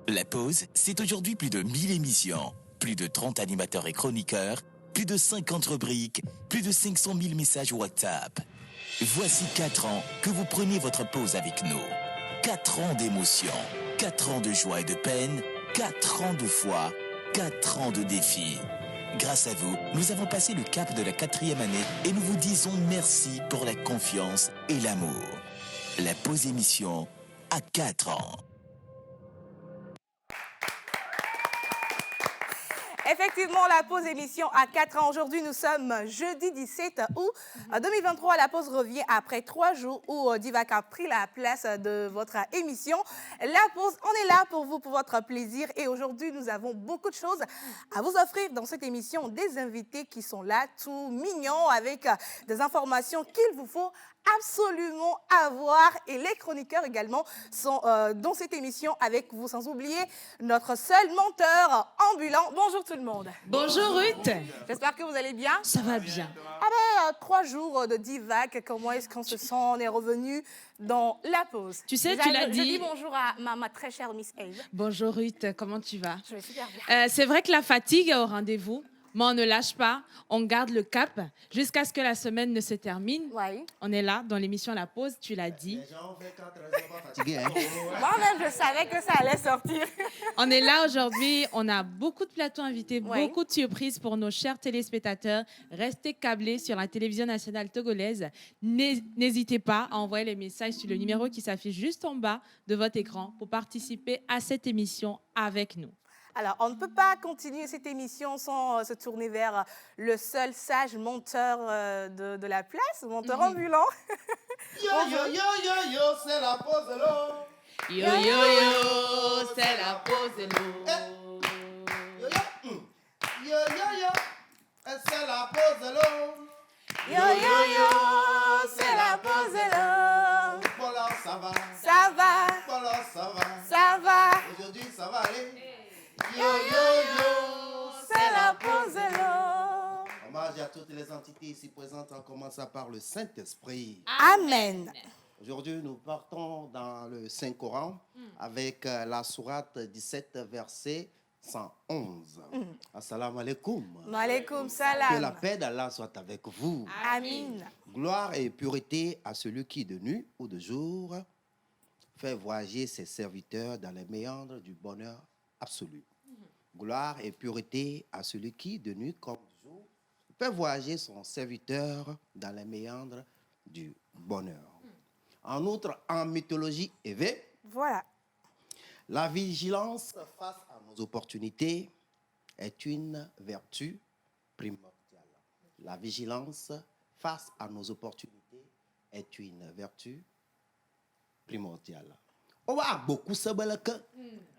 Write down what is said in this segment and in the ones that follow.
La pause, c'est aujourd'hui plus de 1000 émissions, plus de 30 animateurs et chroniqueurs, plus de 50 rubriques, plus de 500 000 messages WhatsApp. Voici 4 ans que vous prenez votre pause avec nous. 4 ans d'émotion, 4 ans de joie et de peine, 4 ans de foi, 4 ans de défis. Grâce à vous, nous avons passé le cap de la 4e année et nous vous disons merci pour la confiance et l'amour. La pause émission à 4 ans. Effectivement, la pause émission à 4 ans. Aujourd'hui, nous sommes jeudi 17 août 2023. La pause revient après 3 jours où Divac a pris la place de votre émission. La pause, on est là pour vous, pour votre plaisir. Et aujourd'hui, nous avons beaucoup de choses à vous offrir dans cette émission. Des invités qui sont là, tout mignons, avec des informations qu'il vous faut absolument avoir. Et les chroniqueurs également sont dans cette émission avec vous, sans oublier notre seul menteur ambulant. Bonjour tout le monde. Bonjour Ruth. J'espère que vous allez bien. Ça va bien. 3 jours de Divac, comment est-ce qu'on se sent? On est revenu dans la pause. Tu sais, Déjà, tu l'as je dit. dis bonjour à ma très chère Miss Eve. Bonjour Ruth, comment tu vas? Je vais super bien. C'est vrai que la fatigue est au rendez-vous, mais on ne lâche pas, on garde le cap jusqu'à ce que la semaine ne se termine. Oui. On est là dans l'émission La Pause, tu l'as dit. Les gens ont fait 4 heures, ils sont pas fatigués. Hein? Moi-même, je savais que ça allait sortir. On est là aujourd'hui, on a beaucoup de plateaux invités, Oui. beaucoup de surprises pour nos chers téléspectateurs. Restez câblés sur la télévision nationale togolaise. N'hésitez pas à envoyer les messages sur le numéro qui s'affiche juste en bas de votre écran pour participer à cette émission avec nous. Alors, on ne peut pas continuer cette émission sans se tourner vers le seul sage monteur de la place, monteur ambulant. Yo, yo, yo, yo, yo, c'est la pause de l'eau. Yo yo yo, c'est la pause de l'eau. Yo, yo, yo, yo, yo, c'est la pause de l'eau. Yo, yo, yo, c'est la pause de l'eau. Voilà, ça va. Ça va, Voilà, ça va. ça va. Aujourd'hui, ça va aller. Yo, yo, yo, c'est la pause de l'eau. Hommage à toutes les entités ici présentes, en commençant par le Saint-Esprit. Amen. Aujourd'hui, nous partons dans le Saint-Coran avec la sourate 17, verset 111. Assalamu alaikum. Maaleykoum Que la salam. paix d'Allah soit avec vous. Amin. Gloire et pureté à celui qui, de nuit ou de jour, fait voyager ses serviteurs dans les méandres du bonheur absolu. Gloire et pureté à celui qui, de nuit comme de jour, fait voyager son serviteur dans les méandres du bonheur. En outre, en mythologie éveillée, Voilà. la vigilance face à nos opportunités est une vertu primordiale. La vigilance face à nos opportunités est une vertu primordiale. On va beaucoup se balaka.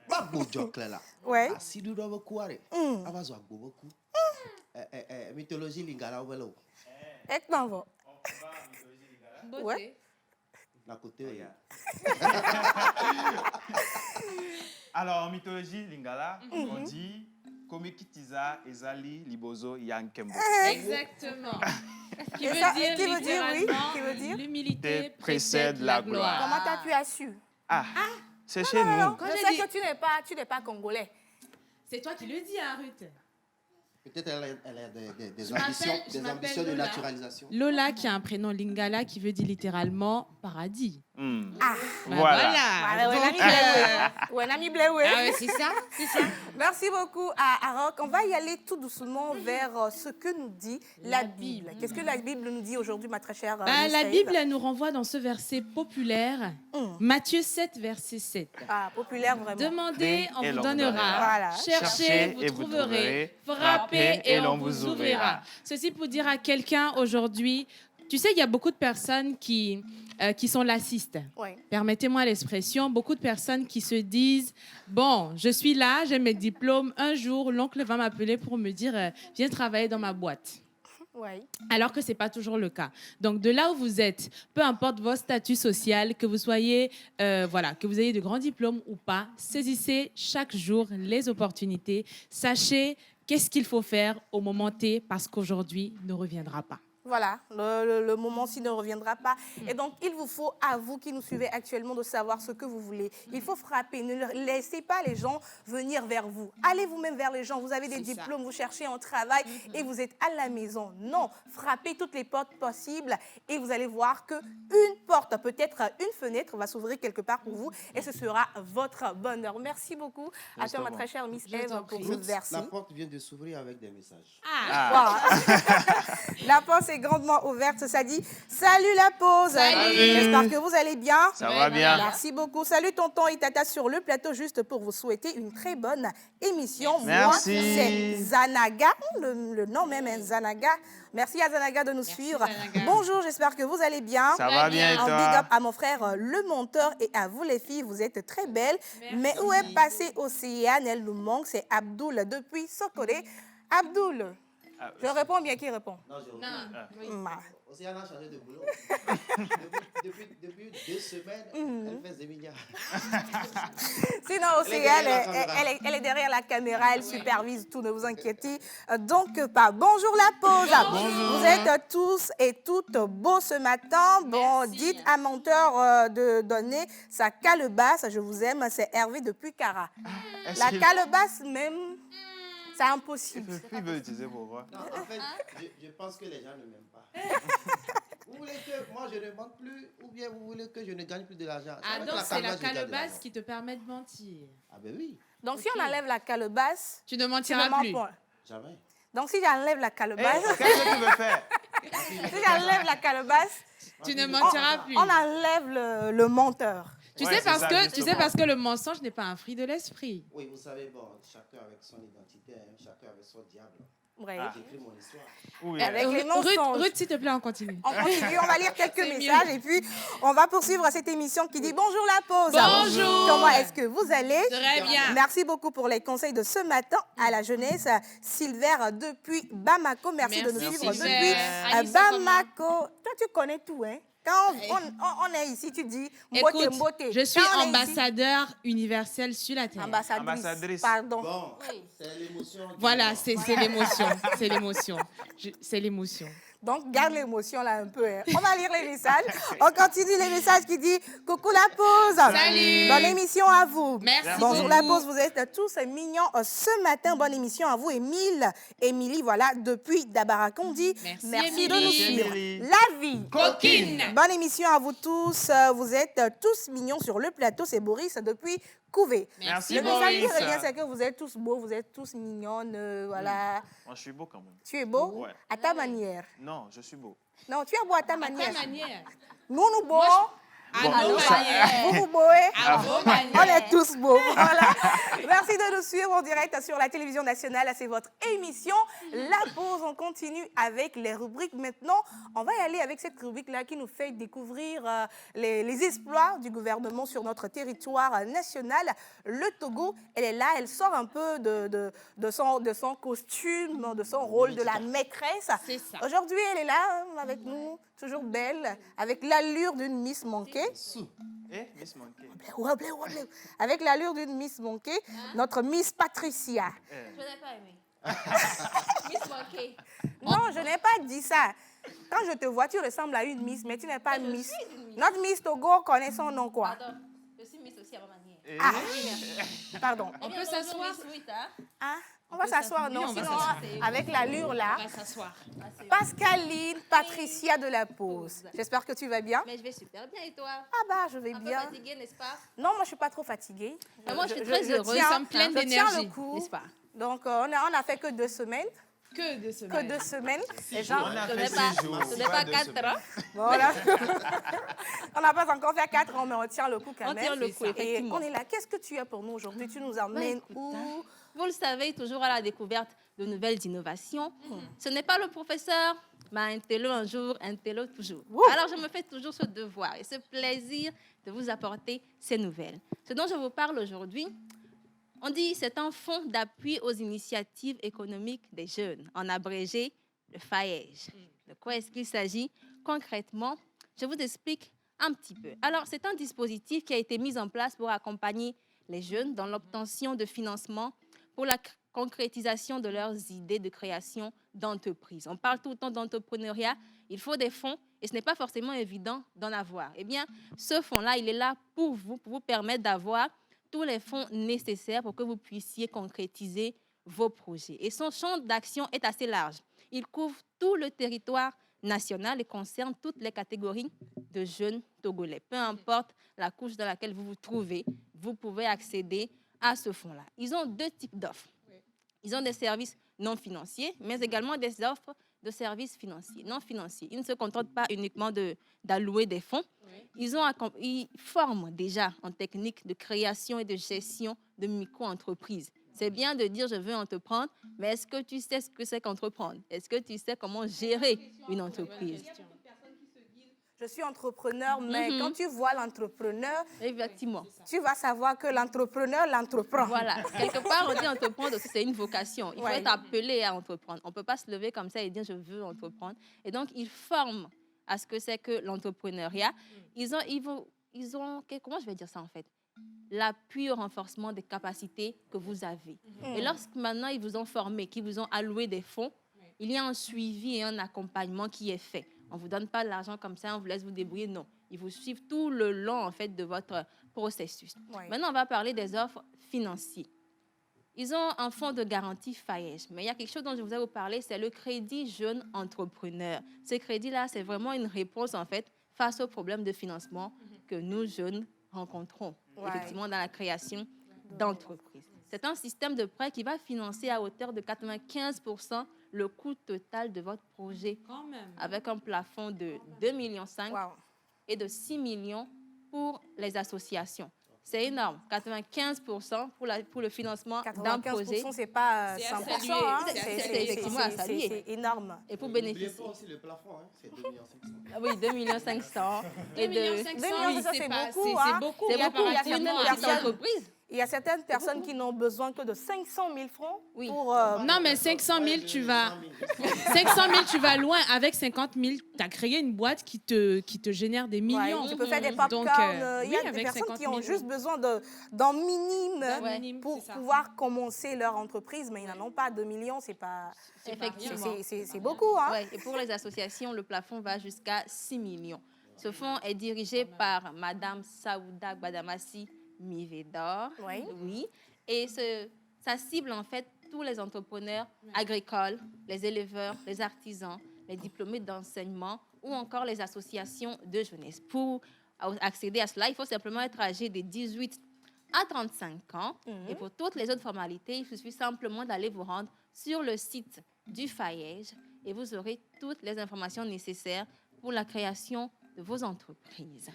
Va beaucoup là. Ouais. Si nous devons courir, on va jouer beaucoup. Mythologie lingala ou velo. Et non, bon. Beauté. Ouais. Na côté. Alors, en mythologie lingala, on dit Komekitiza ezali libozo yankembo. Exactement. Qui Et veut ça, dire qui veut dire, oui, littéralement, qui veut dire l'humilité précède la gloire. Comment tu as su? Ah, c'est chez nous. Non, Quand je j'ai sais dit- que tu n'es pas congolais. C'est toi qui le dis, hein, Ruth. Peut-être elle a des Je m'appelle- ambitions, je des m'appelle ambitions de Lola. naturalisation. Lola, qui a un prénom lingala, qui veut dire littéralement paradis. Ah. Bah Voilà. Ouais, Donc, un ami bleué. ah ouais, c'est ça, c'est ça. Merci beaucoup à Rock. On va y aller tout doucement vers ce que nous dit la Bible. Qu'est-ce que la Bible nous dit aujourd'hui, ma très chère Miss La Eve? Bible elle nous renvoie dans ce verset populaire, Matthieu 7, verset 7. Ah, populaire vraiment. Demandez, on Et vous l'on donnera. donnera. Voilà. Cherchez, vous trouverez. Frappez et l'on vous ouvrira. Ceci pour dire à quelqu'un aujourd'hui, tu sais, il y a beaucoup de personnes qui sont lassistes. Oui. Permettez-moi l'expression, beaucoup de personnes qui se disent « Bon, je suis là, j'ai mes diplômes. Un jour, l'oncle va m'appeler pour me dire Viens travailler dans ma boîte. » Oui. Alors que ce n'est pas toujours le cas. Donc, de là où vous êtes, peu importe votre statut social, que vous soyez, que vous ayez de grands diplômes ou pas, saisissez chaque jour les opportunités. Sachez qu'est-ce qu'il faut faire au moment T parce qu'aujourd'hui ne reviendra pas. Voilà, le moment-ci ne reviendra pas. Et donc, il vous faut, à vous qui nous suivez actuellement, de savoir ce que vous voulez. Il faut frapper. Ne laissez pas les gens venir vers vous. Allez vous-même vers les gens. Vous avez des diplômes, vous cherchez un travail et vous êtes à la maison. Non, frappez toutes les portes possibles et vous allez voir qu'une porte, peut-être une fenêtre, va s'ouvrir quelque part pour vous et ce sera votre bonheur. Merci beaucoup à toi, ma très chère Miss Eve, pour ce verset. La porte vient de s'ouvrir avec des messages. Wow. La porte est grandement ouverte. Ça dit salut la pause. J'espère que vous allez bien. Ça va bien. Merci beaucoup. Salut tonton et tata sur le plateau juste pour vous souhaiter une très bonne émission. Merci. Moi, c'est Zanaga, le nom même est Zanaga. Merci à Zanaga de nous suivre. Zanaga. Bonjour, j'espère que vous allez bien. Ça va bien et Un big toi? up à mon frère le monteur et à vous les filles, vous êtes très belles. Mais où est passé Océane? Elle nous manque, c'est Abdoul depuis Sokolé. Abdoul, je réponds bien, qui répond? Non, je Océane a changé de boulot. depuis 2 semaines, elle fait Zeminia. Sinon, Océane, elle est derrière la caméra, elle supervise tout, ne vous inquiétez donc pas. Bonjour la pause. Bonjour. Vous êtes tous et toutes beaux ce matin. Bon, dites à Monteur de donner sa calebasse. Je vous aime, c'est Hervé depuis Cara. La calebasse même, c'est impossible. Il veut utiliser pour voir. Non, en fait, je pense que les gens ne m'aiment pas. Vous voulez que moi je ne mente plus ou bien vous voulez que je ne gagne plus de l'argent? Ah donc c'est la calebasse qui te permet de mentir. Ah ben oui, Donc, si on enlève la calebasse, Tu ne tu ne mentiras mens plus. pas. jamais. Donc, si j'enlève la calebasse, Qu'est-ce que tu veux faire? si j'enlève la calebasse, Tu ne mentiras plus. on enlève le menteur. Tu Ouais, sais c'est ça, parce justement. que le mensonge n'est pas un fruit de l'esprit. Oui, vous savez, bon, chacun avec son identité, hein, chacun avec son diable. Ouais. J'écris mon histoire. Oui. Avec les mensonges. Ruth, s'il te plaît, on continue. On continue, on va lire quelques C'est messages mieux. et puis on va poursuivre cette émission qui dit bonjour la pause. Bonjour. Comment est-ce que vous allez? Très bien. Merci beaucoup pour les conseils de ce matin à la jeunesse. Silver depuis Bamako, merci de nous Merci, suivre Silver. depuis Anissa, Bamako. Toi, tu connais tout, hein? Quand on est ici, tu dis mbote, Écoute, mbote. je suis Quand on est ici- ambassadeur universel sur la terre. Ambassadrice. Pardon. Bon, c'est l'émotion. Voilà, c'est l'émotion. C'est l'émotion. C'est l'émotion. Donc, garde l'émotion là un peu. Hein. On va lire les messages. On continue les messages qui disent coucou la pause. Salut. Bonne émission à vous. Merci Bonjour la beaucoup. pause, vous êtes tous mignons ce matin. Bonne émission à vous, Émilie, voilà, depuis Dabarakondi. Merci, de nous Émilie. suivre. Émilie. La vie. Coquine. Bonne émission à vous tous. Vous êtes tous mignons sur le plateau. C'est Boris depuis Couvé. Merci, Le message qui Boris. revient, c'est que vous êtes tous beaux, vous êtes tous mignonnes. Voilà. Moi, je suis beau quand même. Tu es beau Ouais. à ta manière. Non, je suis beau. Non, tu es beau à ta À manière. ta manière. Nous, nous beaux. À Bon, nos ça- manières. Vous, vous beaux. À vos On manières. est tous beaux. Voilà. Merci de nous suivre en direct sur la télévision nationale. C'est votre émission. La pause, on continue avec les rubriques. Maintenant, on va y aller avec cette rubrique-là qui nous fait découvrir les exploits du gouvernement sur notre territoire national. Le Togo, elle est là, elle sort un peu de son costume, de son rôle de la maîtresse. C'est ça. Aujourd'hui, elle est là hein, avec nous, toujours belle, avec l'allure d'une Miss Monkey. Eh, Miss Monkey. Ouablé. Avec l'allure d'une Miss Monkey, notre Miss Patricia. Je n'ai pas aimé. Miss Monkey. Non, je n'ai pas dit ça. Quand je te vois, tu ressembles à une Miss, mais tu n'es pas Miss. suis une Miss. Notre Miss Togo connaît son nom, quoi. Pardon. Je suis Miss aussi à ma manière. Eh, Ah, pardon. On Eh bien, peut bonjour, s'asseoir. Miss Rita. Ah, on va s'asseoir, non? Oui, on va Sinon, s'asseoir. avec l'allure, là. On va s'asseoir. Pascaline, Patricia de la Pause. J'espère que tu vas bien. Mais je vais super bien et toi? Ah bah, je vais Un peu bien. fatiguée, n'est-ce pas? Non, moi, je suis pas trop fatiguée. Mais moi, je suis très heureuse. tiens- Nous sommes pleines je tiens d'énergie, le coup. N'est-ce pas? Donc, on a fait que 2 semaines. Que de Que semaine. 2 semaines. Les gens, On a Ce fait n'est pas, 6 jours. ce n'est pas 2 4 semaines. ans. voilà. On n'a pas encore fait 4 ans, mais on tient le coup quand On même. tient le coup, Et effectivement. on est là. Qu'est-ce que tu as pour nous aujourd'hui? Tu nous emmènes où? Vous le savez, toujours à la découverte de nouvelles innovations. Ce n'est pas le professeur, mais un télo un jour, un télo toujours. Alors, je me fais toujours ce devoir et ce plaisir de vous apporter ces nouvelles. Ce dont je vous parle aujourd'hui, on dit c'est un fonds d'appui aux initiatives économiques des jeunes, en abrégé le FAEJ. De quoi est-ce qu'il s'agit concrètement? Je vous explique un petit peu. Alors, c'est un dispositif qui a été mis en place pour accompagner les jeunes dans l'obtention de financement pour la concrétisation de leurs idées de création d'entreprise. On parle tout le temps d'entrepreneuriat, il faut des fonds et ce n'est pas forcément évident d'en avoir. Eh bien, ce fonds-là, il est là pour vous permettre d'avoir tous les fonds nécessaires pour que vous puissiez concrétiser vos projets. Et son champ d'action est assez large. Il couvre tout le territoire national et concerne toutes les catégories de jeunes Togolais. Peu importe la couche dans laquelle vous vous trouvez, vous pouvez accéder à ce fonds-là. Ils ont 2 types d'offres. Ils ont des services non financiers, mais également des offres de services financiers, non financiers. Ils ne se contentent pas uniquement d'allouer des fonds. Ils forment déjà en technique de création et de gestion de micro-entreprises. C'est bien de dire je veux entreprendre, mais est-ce que tu sais ce que c'est qu'entreprendre? Est-ce que tu sais comment gérer une entreprise? Je suis entrepreneur, mais quand tu vois l'entrepreneur, Effectivement. tu vas savoir que l'entrepreneur l'entreprend. Voilà. Quelque part, on dit entreprendre aussi, c'est une vocation. Il faut être appelé à entreprendre. On ne peut pas se lever comme ça et dire je veux entreprendre. Et donc, ils forment à ce que c'est que l'entrepreneuriat. Ils ont, comment je vais dire ça en fait? L'appui au renforcement des capacités que vous avez. Et lorsque maintenant ils vous ont formé, qu'ils vous ont alloué des fonds, il y a un suivi et un accompagnement qui est fait. On ne vous donne pas de l'argent comme ça, on vous laisse vous débrouiller. Non, ils vous suivent tout le long en fait, de votre processus. Maintenant, on va parler des offres financières. Ils ont un fonds de garantie FAEJ, mais il y a quelque chose dont je voudrais vous parler, c'est le crédit jeune entrepreneur. Ce crédit-là, c'est vraiment une réponse en fait face aux problèmes de financement que nous jeunes rencontrons effectivement dans la création d'entreprises. C'est un système de prêt qui va financer à hauteur de 95% le coût total de votre projet, avec un plafond de 2,5 millions et de 6 millions pour les associations. C'est énorme, 95% pour le financement d'un projet. 95%, c'est pas 100%. Hein. C'est effectivement à saluer. C'est énorme. Et pour bénéficier. N'oubliez pas aussi le plafond, hein, c'est 2,5 millions. Ah oui, 2,5 millions. 2,5 millions, c'est beaucoup. C'est beaucoup. C'est beaucoup pour une entreprise. Il y a certaines personnes qui n'ont besoin que de 500 000 francs pour... Non, mais 500 000, tu vas loin. Avec 50 000, tu as créé une boîte qui te génère des millions. Tu peux faire des popcorn. Il y a des personnes qui ont juste besoin d'un minime pour pouvoir commencer leur entreprise, mais ils n'en ont pas. 2 millions, c'est pas... Effectivement. C'est beaucoup. Hein? Et pour les associations, le plafond va jusqu'à 6 millions. Ce fonds est dirigé par Madame Saouda Gbadamassi Mivedor. Oui. Et ça cible en fait tous les entrepreneurs agricoles, les éleveurs, les artisans, les diplômés d'enseignement ou encore les associations de jeunesse. Pour accéder à cela, il faut simplement être âgé de 18 à 35 ans. Et pour toutes les autres formalités, il suffit simplement d'aller vous rendre sur le site du FAEJ et vous aurez toutes les informations nécessaires pour la création de vos entreprises.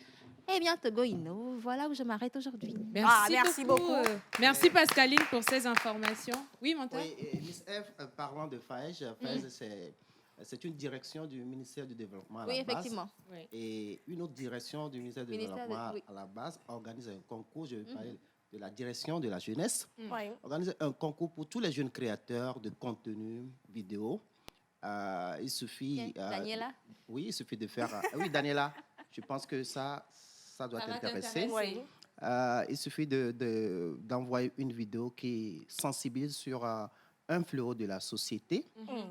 Eh bien, Togo Inno, voilà où je m'arrête aujourd'hui. Merci beaucoup. Merci Pascaline pour ces informations. Oui, Monta? Oui, Miss F, parlant de FAEJ, c'est une direction du ministère du Développement à la base. Oui, effectivement. Et une autre direction du ministère du Développement à la base organise un concours, je vais parler de la direction de la jeunesse, organise un concours pour tous les jeunes créateurs de contenu vidéo. Il suffit... Daniela? Oui, il suffit de faire... oui, Daniela, je pense que ça doit t'intéresser. Il suffit d'envoyer une vidéo qui sensibilise sur un fléau de la société.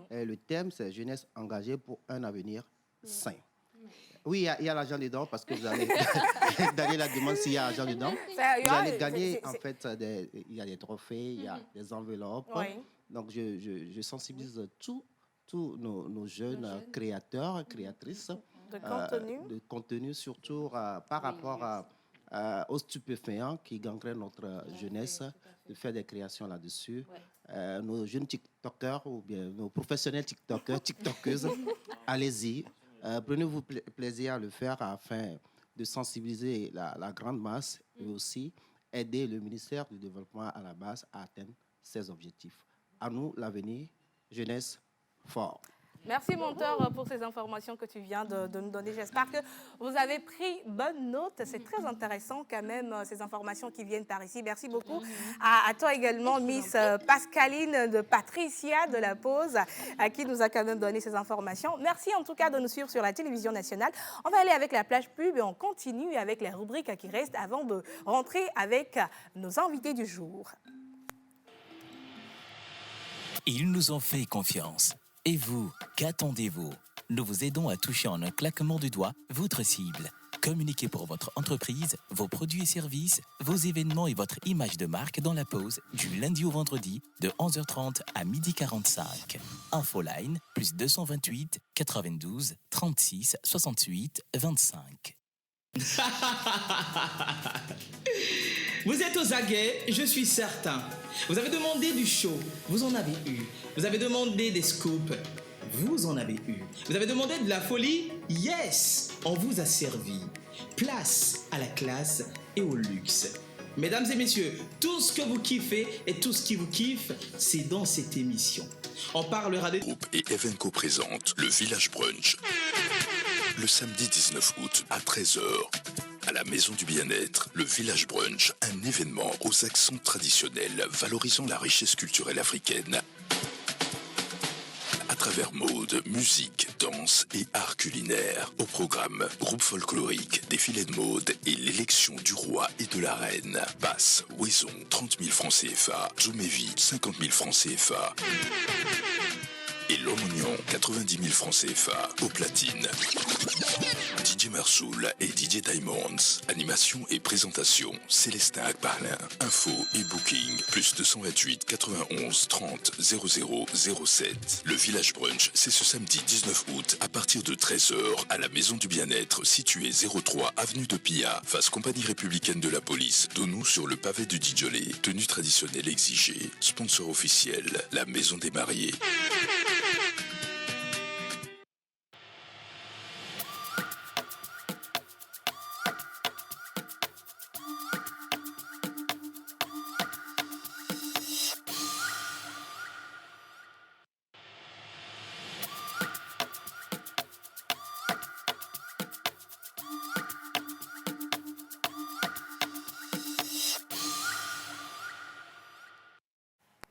Et le thème, c'est « Jeunesse engagée pour un avenir sain ». Oui, il y a l'argent dedans parce que vous allez... Daniela demande s'il y a l'argent dedans. Vous allez gagner, en fait, il y a des trophées, il y a des enveloppes. Donc, je sensibilise tous nos jeunes créateurs, créatrices de contenu, surtout par rapport aux stupéfiants qui gangrènent notre jeunesse, de faire des créations là-dessus. Nos jeunes TikTokers ou bien nos professionnels TikTokers, TikTokeuses, allez-y. Prenez-vous plaisir à le faire afin de sensibiliser la grande masse et aussi aider le ministère du Développement à la base à atteindre ses objectifs. À nous, l'avenir, jeunesse, fort. Merci, Monteur, pour ces informations que tu viens de nous donner. J'espère que vous avez pris bonne note. C'est très intéressant quand même, ces informations qui viennent par ici. Merci beaucoup à toi également, Miss Pascaline de Patricia de la Pause, qui nous a quand même donné ces informations. Merci en tout cas de nous suivre sur la télévision nationale. On va aller avec la plage pub et on continue avec les rubriques qui restent avant de rentrer avec nos invités du jour. Ils nous ont fait confiance. Et vous, qu'attendez-vous? Nous vous aidons à toucher en un claquement de doigts votre cible. Communiquez pour votre entreprise, vos produits et services, vos événements et votre image de marque dans la pause du lundi au vendredi de 11h30 à 12h45. Infoline plus 228 92 36 68 25. Vous êtes aux aguets, je suis certain. Vous avez demandé du show, vous en avez eu. Vous avez demandé des scoops, vous en avez eu. Vous avez demandé de la folie, yes, on vous a servi. Place à la classe et au luxe. Mesdames et messieurs, tout ce que vous kiffez et tout ce qui vous kiffe, c'est dans cette émission. On parlera de... Groupe et Evenco présente le Village Brunch. Le samedi 19 août à 13h. À la Maison du Bien-être, le Village Brunch, un événement aux accents traditionnels valorisant la richesse culturelle africaine. À travers mode, musique, danse et art culinaire. Au programme, groupe folklorique, défilé de mode et l'élection du roi et de la reine. Basse, Wison, 30 000 francs CFA. Zoumévi, 50 000 francs CFA. Et l'Omonion, 90 000 francs CFA. Au platine. DJ Mersoul et DJ Diamonds. Animation et présentation, Célestin Akbarlin. Info et booking, plus 228 91 30 00 07. Le Village Brunch, c'est ce samedi 19 août à partir de 13h à la Maison du Bien-être située 03 avenue de Pia, face compagnie républicaine de la police. Donnons sur le pavé du Didjolé. Tenue traditionnelle exigée. Sponsor officiel, la Maison des Mariés.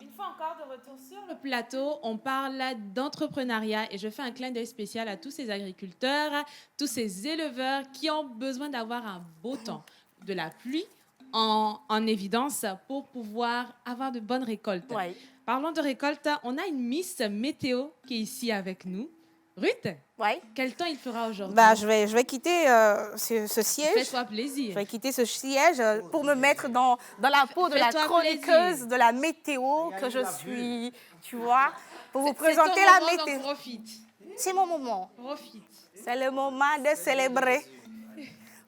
Une fois encore de retour sur le plateau, on parle d'entrepreneuriat et je fais un clin d'œil spécial à tous ces agriculteurs, tous ces éleveurs qui ont besoin d'avoir un beau temps, de la pluie en évidence pour pouvoir avoir de bonnes récoltes. Ouais. Parlons de récolte, on a une Miss Météo qui est ici avec nous. Ruth, Ouais. quel temps il fera aujourd'hui? Bah, je vais quitter ce siège. Fais-toi Je plaisir. vais quitter ce siège pour me mettre dans la peau de la Fais-toi chroniqueuse plaisir. de la météo que je suis, tu vois, pour vous C'est présenter ton la moment, météo. donc profite. C'est mon moment. Profite. C'est le moment de célébrer.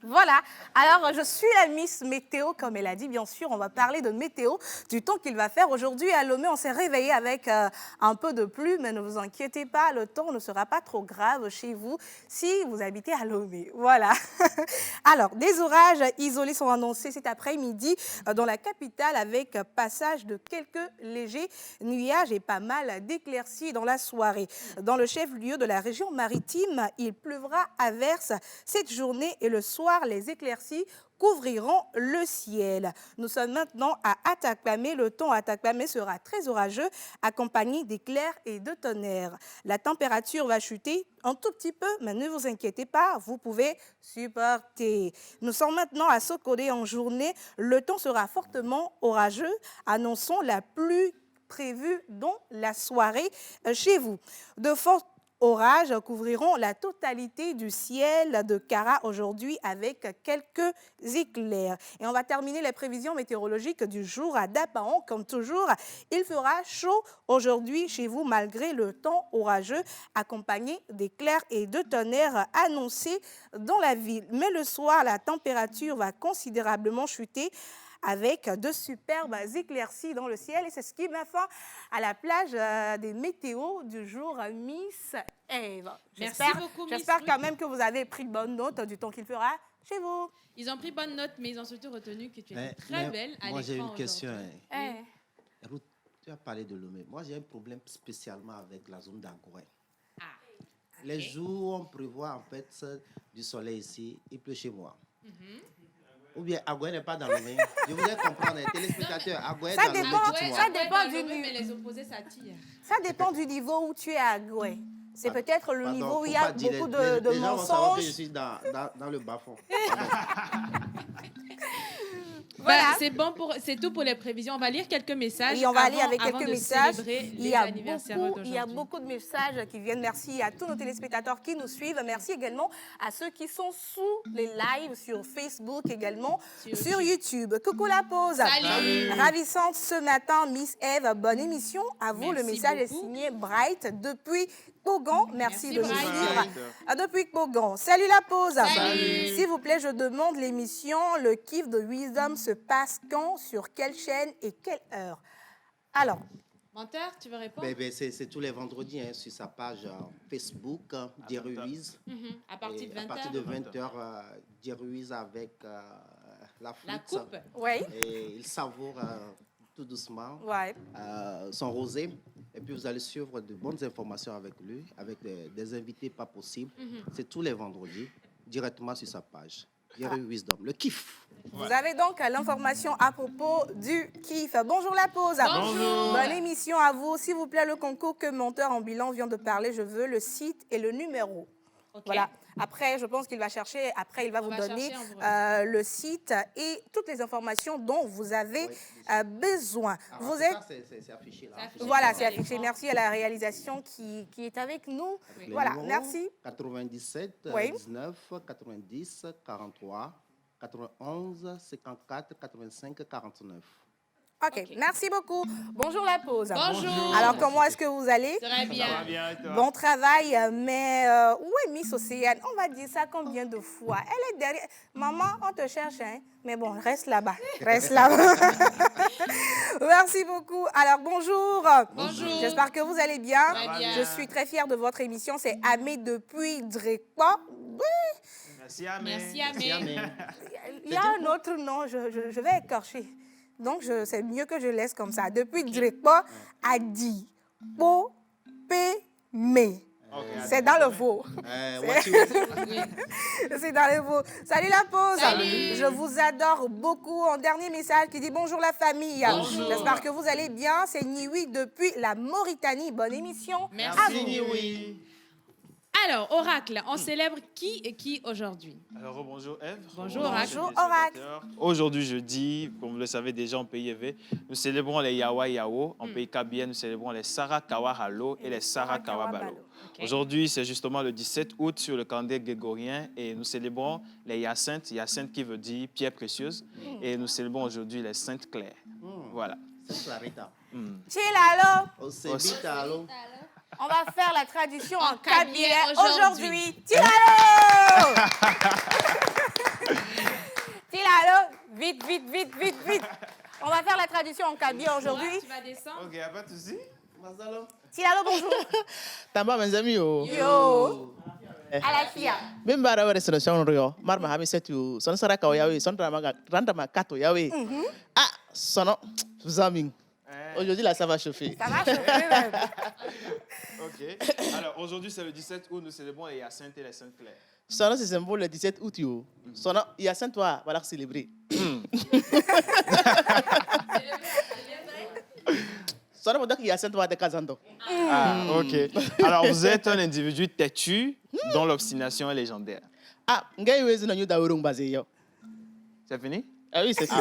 Voilà, alors je suis la Miss Météo, comme elle a dit, bien sûr, on va parler de météo, du temps qu'il va faire. Aujourd'hui à Lomé, on s'est réveillé avec un peu de pluie, mais ne vous inquiétez pas, le temps ne sera pas trop grave chez vous si vous habitez à Lomé. Voilà. Alors, des orages isolés sont annoncés cet après-midi dans la capitale avec passage de quelques légers nuages et pas mal d'éclaircies dans la soirée. Dans le chef-lieu de la région maritime, il pleuvra à verse cette journée et le soir, les éclaircies couvriront le ciel. Nous sommes maintenant à Atakpamé. Le temps à Atakpamé sera très orageux, accompagné d'éclairs et de tonnerres. La température va chuter un tout petit peu, mais ne vous inquiétez pas, vous pouvez supporter. Nous sommes maintenant à Sokodé en journée. Le temps sera fortement orageux. Annonçons la pluie prévue dans la soirée chez vous. De fortes orages couvriront la totalité du ciel de Kara aujourd'hui avec quelques éclairs. Et on va terminer les prévisions météorologiques du jour à Dapaon. Comme toujours, il fera chaud aujourd'hui chez vous malgré le temps orageux accompagné d'éclairs et de tonnerres annoncés dans la ville. Mais le soir, la température va considérablement chuter avec de superbes éclaircies dans le ciel. Et c'est ce qui met fin à la plage des météos du jour, Miss Eve. Merci beaucoup, Miss J'espère Ruth. quand même que vous avez pris bonne note du temps qu'il fera chez vous. Ils ont pris bonne note, mais ils ont surtout retenu que tu étais Mais- très mais belle à moi, j'ai l'écran une question. aujourd'hui. Eh, Ruth, tu as parlé de Lomé. Moi, j'ai un problème spécialement avec la zone d'Agoué. Ah, Les jours où on prévoit en fait du soleil ici, il pleut chez moi. Ou bien Agoué n'est pas dans Lomé. Je voudrais comprendre, les téléspectateurs, Agoué est Ça dans Lomé, dépend, dites-moi. ça dépend dans du le même, niveau. mais les opposés s'attirent. Ça dépend du niveau où tu es à Goué. C'est peut-être le Pardon, niveau où il y faut a pas dire beaucoup les- de les gens vont savoir que je mensonges. suis dans le bas-fond. Voilà. C'est tout pour les prévisions. On va lire quelques messages. Oui, on va aller avant- avec avant quelques de messages. célébrer Il les y, a anniversaires beaucoup, il y a d'aujourd'hui. beaucoup de messages qui viennent. Merci à tous nos téléspectateurs qui nous suivent. Merci également à ceux qui sont sous les lives sur Facebook également, sur YouTube. Coucou la pause. Salut. Ravissante ce matin, Miss Eve. Bonne émission. À vous, le Merci message est beaucoup. signé Bright depuis Pogan. Merci Merci, de nous Bright. suivre. Depuis Pogan. Salut la pause. Salut. S'il vous plaît, je demande l'émission. Le kiff de Wisdom se passe quand, sur quelle chaîne et quelle heure? Alors, Menteur, tu veux répondre? C'est tous les vendredis hein, sur sa page Facebook, Ruiz. À partir de 20h. À partir de 20h, Ruiz avec la flûte. La coupe. oui. Et il savoure tout doucement Ouais. son rosé. Et puis vous allez suivre de bonnes informations avec lui, avec des invités pas possibles. C'est tous les vendredis, directement sur sa page. Jerry Wisdom, le kiff. Vous avez donc l'information à propos du kiff. Bonjour la pause. Bonjour. Bonne émission à vous. S'il vous plaît, le concours que Menteur Ambulant vient de parler, je veux le site et le numéro. Ok. Voilà. Après, je pense qu'il va chercher. Après, il va vous va donner chercher, on vous remet. le site et toutes les informations dont vous avez besoin. Vous êtes... C'est affiché là. C'est affiché. Voilà, c'est à affiché. l'écran. Merci à la réalisation qui est avec nous. Le Voilà, numéro, merci. 97 Oui. 19 90 43 91 54 85 49. OK, merci beaucoup. Bonjour la pause. Bonjour. Alors, comment est-ce que vous allez? Très bien. Ça va bien et toi? Bon travail, mais où est Miss Océane? On va dire ça combien de fois? Elle est derrière. Maman, on te cherche, hein? Mais bon, reste là-bas. Reste là-bas. Merci beaucoup. Alors, bonjour. Bonjour. J'espère que vous allez bien. Très bien. Je suis très fière de votre émission. C'est Amé depuis Drekwa. Merci, Amé. Merci, Amé. Il y a un autre nom, je vais écorcher. Donc, c'est mieux que je laisse comme ça. Depuis Drekwa, Adi, Po, Pe, Me. Ok, C'est dans le veau. C'est dans le veau. Salut la pause. Salut. Je vous adore beaucoup. Un dernier message qui dit bonjour la famille. Bonjour. J'espère que vous allez bien. C'est Niwi depuis la Mauritanie. Bonne émission. Merci. À vous. Niwi. Alors, Oracle, on célèbre qui et qui aujourd'hui? Alors, bonjour Eve. Bonjour, Oracle. Bonjour, Oracle. Aujourd'hui, jeudi, comme vous le savez déjà en pays élevé, nous célébrons les Yawa Yao. En pays Kabien, nous célébrons les Sarah Kawa Halo et les Sarah Kawa Balo. Ok. Aujourd'hui, c'est justement le 17 août sur le calendrier grégorien et nous célébrons les Hyacinthes. Hyacinthe qui veut dire pierre précieuse. Et nous célébrons aujourd'hui les Saintes Claires. Voilà. C'est Clarita. Chilalo. Osebitalo. On va faire la traduction en kabyle kabyle aujourd'hui. aujourd'hui. Tilalo. Tilalo. Vite, vite, vite, vite, vite. On va faire la traduction en kabyle aujourd'hui. Tu vas descendre? Ok, pas de souci. Tilalo, bonjour. Tamba mes amis yo. Yo. À la fia. Min bara wara sera shawon rio. Mar ma hami setu son sara ka yawe son randa ma kato yawe. Ah, sono zamin. Aujourd'hui là ça va chauffer. Ça va chauffer même. Ok. Alors, aujourd'hui, c'est le 17 août. Nous célébrons les Hyacinthes et les Saintes Claires. Sono c'est symbole le 17 août yo. Sono il y a 5 toi voilà célébrer. Sono pour dire qu'il y a 5 toi de Kazando. Ah, ok. Alors, vous êtes un individu têtu dont l'obstination est légendaire. Ah, ngai wezi na nyuda urung bazé yo. C'est fini? Ah oui, c'est ça.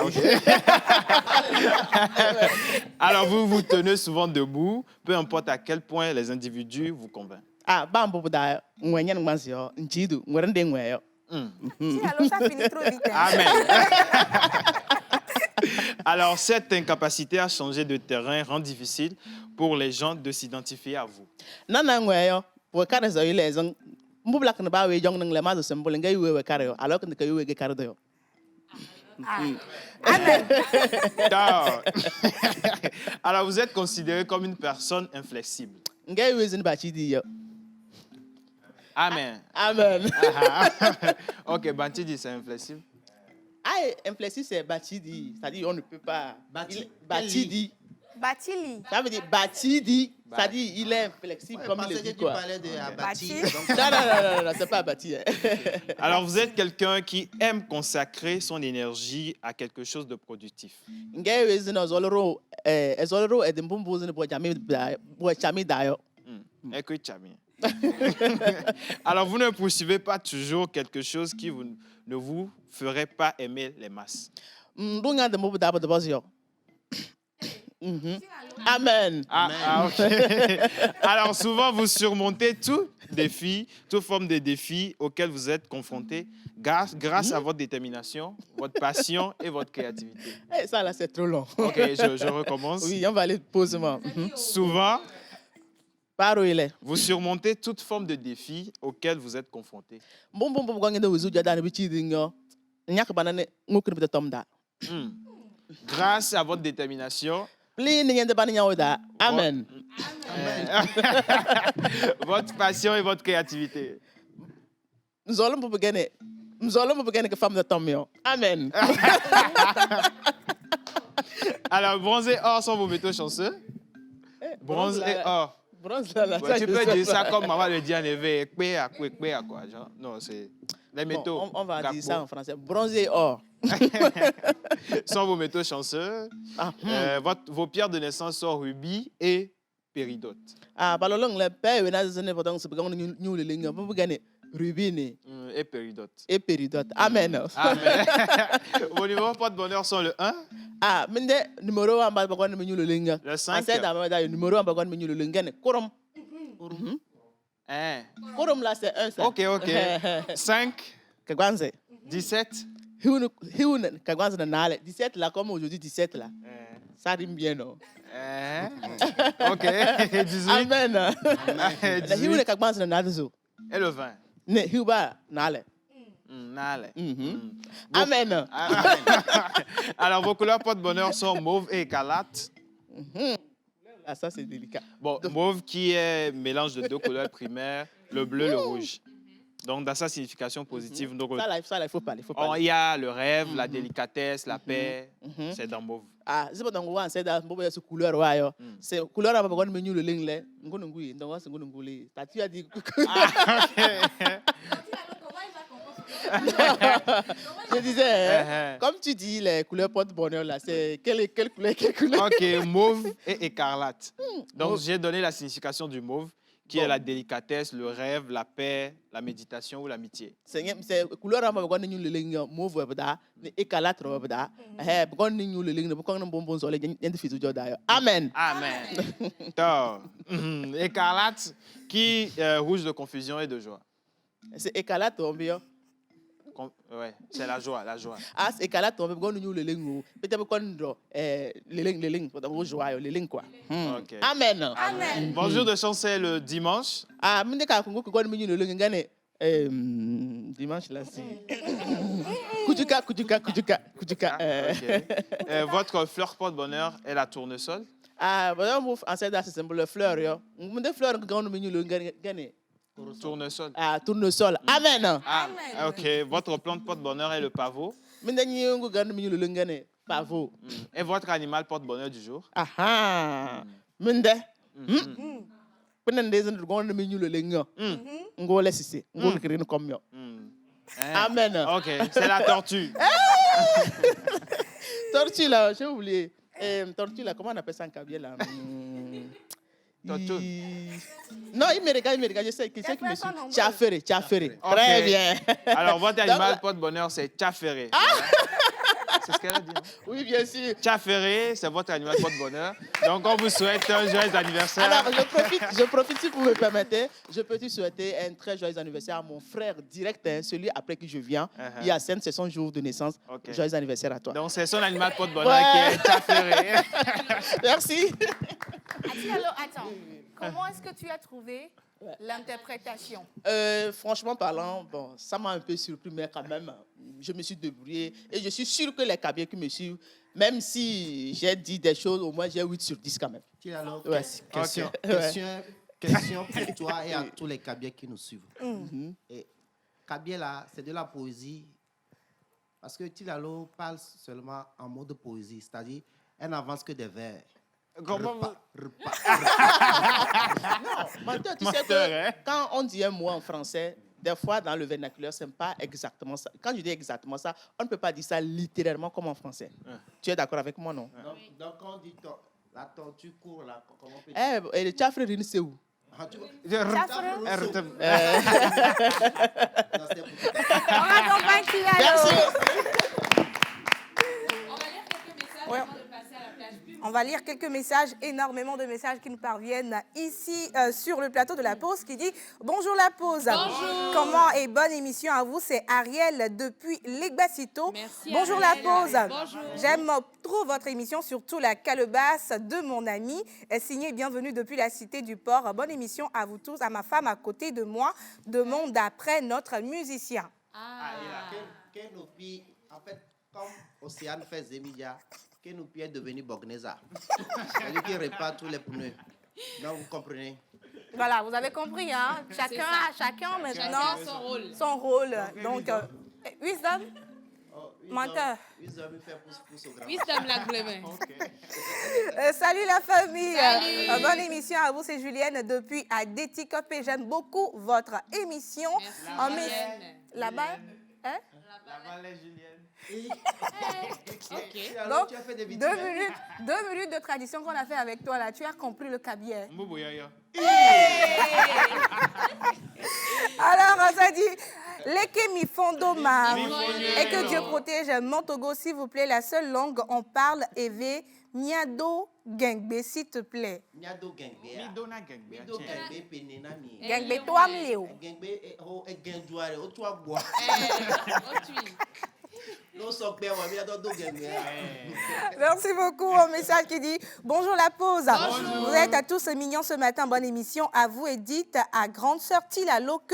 Alors, vous vous tenez souvent debout, peu importe à quel point les individus vous convainquent. Ah, bambo da ngwenyen ngmansi yo, nchidu ngwerende ngweyo. Tilalo, ça finit trop vite. hein. Amen. Alors, cette incapacité à changer de terrain rend difficile pour les gens de s'identifier à vous. Nana ngweyo, pour kare zo ile zong mbubla kan ba we jong nang le mazo symbole ngai we kare yo, alors que ne kayo we ge kare do yo. Amen. D'accord. Alors, vous êtes considéré comme une personne inflexible. Ngai we zin ba chi di yo. Amen. Amen. Ok, Banti dit c'est inflexible. Ah, inflexible c'est Bachidi, c'est-à-dire on ne peut pas. Bati- Bachidi, Batili. ça veut dire Bachidi, c'est-à-dire il est inflexible comme il le que dit tu quoi. parlais de Abati. Bati. donc- Non, c'est pas Abati. Hein. Alors, vous êtes quelqu'un qui aime consacrer son énergie à quelque chose de productif. Ngai we zin ozoloro ezoloro edembumbu zin bo chami dayo. Écoute, Chami. Alors, vous ne poursuivez pas toujours quelque chose qui ne vous ferait pas aimer les masses. Ndunga de mobu daba de bazio. Amen. Ok. Alors, souvent, vous surmontez tout défi, toute forme de défi auquel vous êtes confrontés grâce à votre détermination, votre passion et votre créativité. Eh, ça là, c'est trop long. Ok, je recommence. Oui, on va aller posément. Souvent, Paro il est. vous surmontez toute forme de défi auquel vous êtes confrontés. Bon, quand on est aux autres, dans le petit dingo, nyak banane, ngokri de tomda. Grâce à votre détermination, Plein de banane oda. Amen. votre passion et votre créativité. Nous allons pour gagner. Nous allons pour gagner que femme de Tomio. Amen. Alors, bronze et or sont vos métaux chanceux. Bronze et or. Bronze là, Ouais, tu peux dire ça comme maman le dit en éveil. Quoi, genre. Non, c'est les métaux. Bon, on va dire ça en français. Bronze et or. Sont vos métaux chanceux. Vos pierres de naissance sont rubis et péridote. Ah, balolong le père, on a des années pendant que c'est pour nous le ligne. Pour gagner rubini Et péridote. et péridote. Amen. Amen. Vos numéros porte-bonheur sont le 1, Ah, mende numéro 1 ba ba nous le ligne. le 5, C'est dans le numéro 1 ba nous le ligne. Korom. 1. Korom là c'est 1 ça. Ok. 5, Kagwanze. 17. Hiun kagwanze na nale. 17 là comme aujourd'hui 17 là. Ça rime bien non. Ok. 18. Amen. La hiun 18. kagwanze na nale zo. Et le 20. Ne hiuba nale. Nale. Amen. Alors, vos couleurs porte-bonheur sont mauve et écarlate. Ah, ça c'est délicat. Bon, mauve qui est mélange de deux couleurs primaires, le bleu, le rouge. Donc, dans sa signification positive, donc, Ça là, il faut parler. il y a le rêve, la délicatesse, la paix. C'est dans mauve. Ah, c'est pas dans le c'est dans le couleur ouais. C'est couleur à pas menu le ligne là. Ngoni donc c'est ngoni nguli. Tu as dit Je disais, comme tu dis, les couleurs porte-bonheur là, c'est quelle couleur? Ok, mauve et écarlate. Donc, j'ai donné la signification du mauve, qui est la délicatesse, le rêve, la paix, la méditation ou l'amitié. C'est couleur à pas le ligne mauve bada, écarlate bada. Eh, pas le ligne, pas bonbon sur les individus d'ailleurs. Amen. Amen. Tort. Écarlate, qui est rouge de confusion et de joie. C'est écarlate bien. Ouais, c'est la joie, la joie. Ah, c'est écarlate on peut nous le ligne. Peut-être qu'on le ligne, pour joie le ligne quoi. Ok. Amen. Amen. Bonjour de chance, c'est le dimanche. Ah, minde ka ko ko menu le ligne gane dimanche là c'est kujuka. Ok. Votre fleur porte-bonheur est la tournesol. Ah, bon, en c'est ça c'est le fleur yo. Minde fleur ko menu le gane. Tournesol. Ah, tournesol. Amen. Ah, ok. Votre plante porte-bonheur est le pavot. Minde ni ngo gane menu le gane pavot. Et votre animal porte-bonheur du jour? Aha. Minde. Penen des gens ko menu le ligne. Ngo laisser ngo créer comme yo. Amen. Ok, c'est la tortue. Tortue là, j'ai oublié. Tortue là, comment on appelle ça en kabyle là? Non, il me regarde, je sais que c'est qui me suit. Tchaféré. Ok. Très bien. Alors, votre Donc, animal porte-bonheur, c'est Tchaféré. C'est ce qu'elle a dit. Hein? Oui, bien sûr. Tchaféré, c'est votre animal porte-bonheur. Donc, on vous souhaite un joyeux anniversaire. Alors, je profite, si vous me permettez, je peux te souhaiter un très joyeux anniversaire à mon frère direct, celui après qui je viens. Yacine, c'est son jour de naissance. Ok. Joyeux anniversaire à toi. Donc, c'est son animal porte-bonheur qui est Tchaféré. Merci. Alors, attends. Comment est-ce que tu as trouvé l'interprétation? Franchement parlant, bon, ça m'a un peu surpris, mais quand même, je me suis débrouillé. Et je suis sûr que les Kabyles qui me suivent, même si j'ai dit des choses, au moins j'ai 8 sur 10 quand même. Alors, Ouais. question pour toi et à tous les Kabyles qui nous suivent. Et Kabyles, là, c'est de la poésie. Parce que Tilalo parle seulement en mode de poésie, c'est-à-dire, elle n'avance que des vers. Comment vous... Menteur, tu sais que quand on dit un mot en français, des fois dans le vernaculaire, ce n'est pas exactement ça. Quand je dis exactement ça, on ne peut pas dire ça littéralement comme en français. Tu es d'accord avec moi, non? Donc, quand on dit la tortue court, là, comment on peut dire? Et le tchafrine, c'est où? Ah, tu vois? On raccompagne Tilalo. Merci. On va lire quelques messages, énormément de messages qui nous parviennent ici sur le plateau de la pause qui dit « Bonjour la pause. Bonjour. Comment et bonne émission à vous, c'est Ariel depuis Legbasito. Merci, Bonjour Ariel. la pause. Bonjour. J'aime trop votre émission, surtout la calebasse de mon ami. Signé Bienvenue depuis la Cité du Port. Bonne émission à vous tous, à ma femme à côté de moi, demande d'après notre musicien. » En fait, comme Océane fait Zemidia, que nous puissions devenir Bognesa. C'est-à-dire qu'il répare tous les pneus. Non, vous comprenez? Voilà, vous avez compris, hein? Chacun maintenant son rôle. Donc, Wisdom, menteur. Wisdom, il fait pouce au grand. Wisdom la glaive. Salut la famille. Salut. Bonne émission à vous, c'est Julienne depuis Adéticopé. J'aime beaucoup votre émission. Merci, Julienne. Là-bas, hein? La Valais Julienne. Ok. Donc, tu as fait des 2 minutes de tradition qu'on a fait avec toi là. Tu as compris le cabier. Mbobo Yaya. Alors, ça dit, Lekemi Fondoma. Et que Dieu protège mon Togo, s'il vous plaît. La seule langue, on parle, Eve, Niado Gengbe, s'il te plaît. Niado Gengbe. Midona Gengbe. Mido Gengbe, Penena mi. Gengbe, toi, Mléo. Gengbe, Genjuare, au toi bois. Non, son père, on va do Gengbe. Merci beaucoup. Un message qui dit bonjour la pause. Bonjour. Vous êtes tous mignons ce matin. Bonne émission à vous et dites à grande sœur Tila Loque,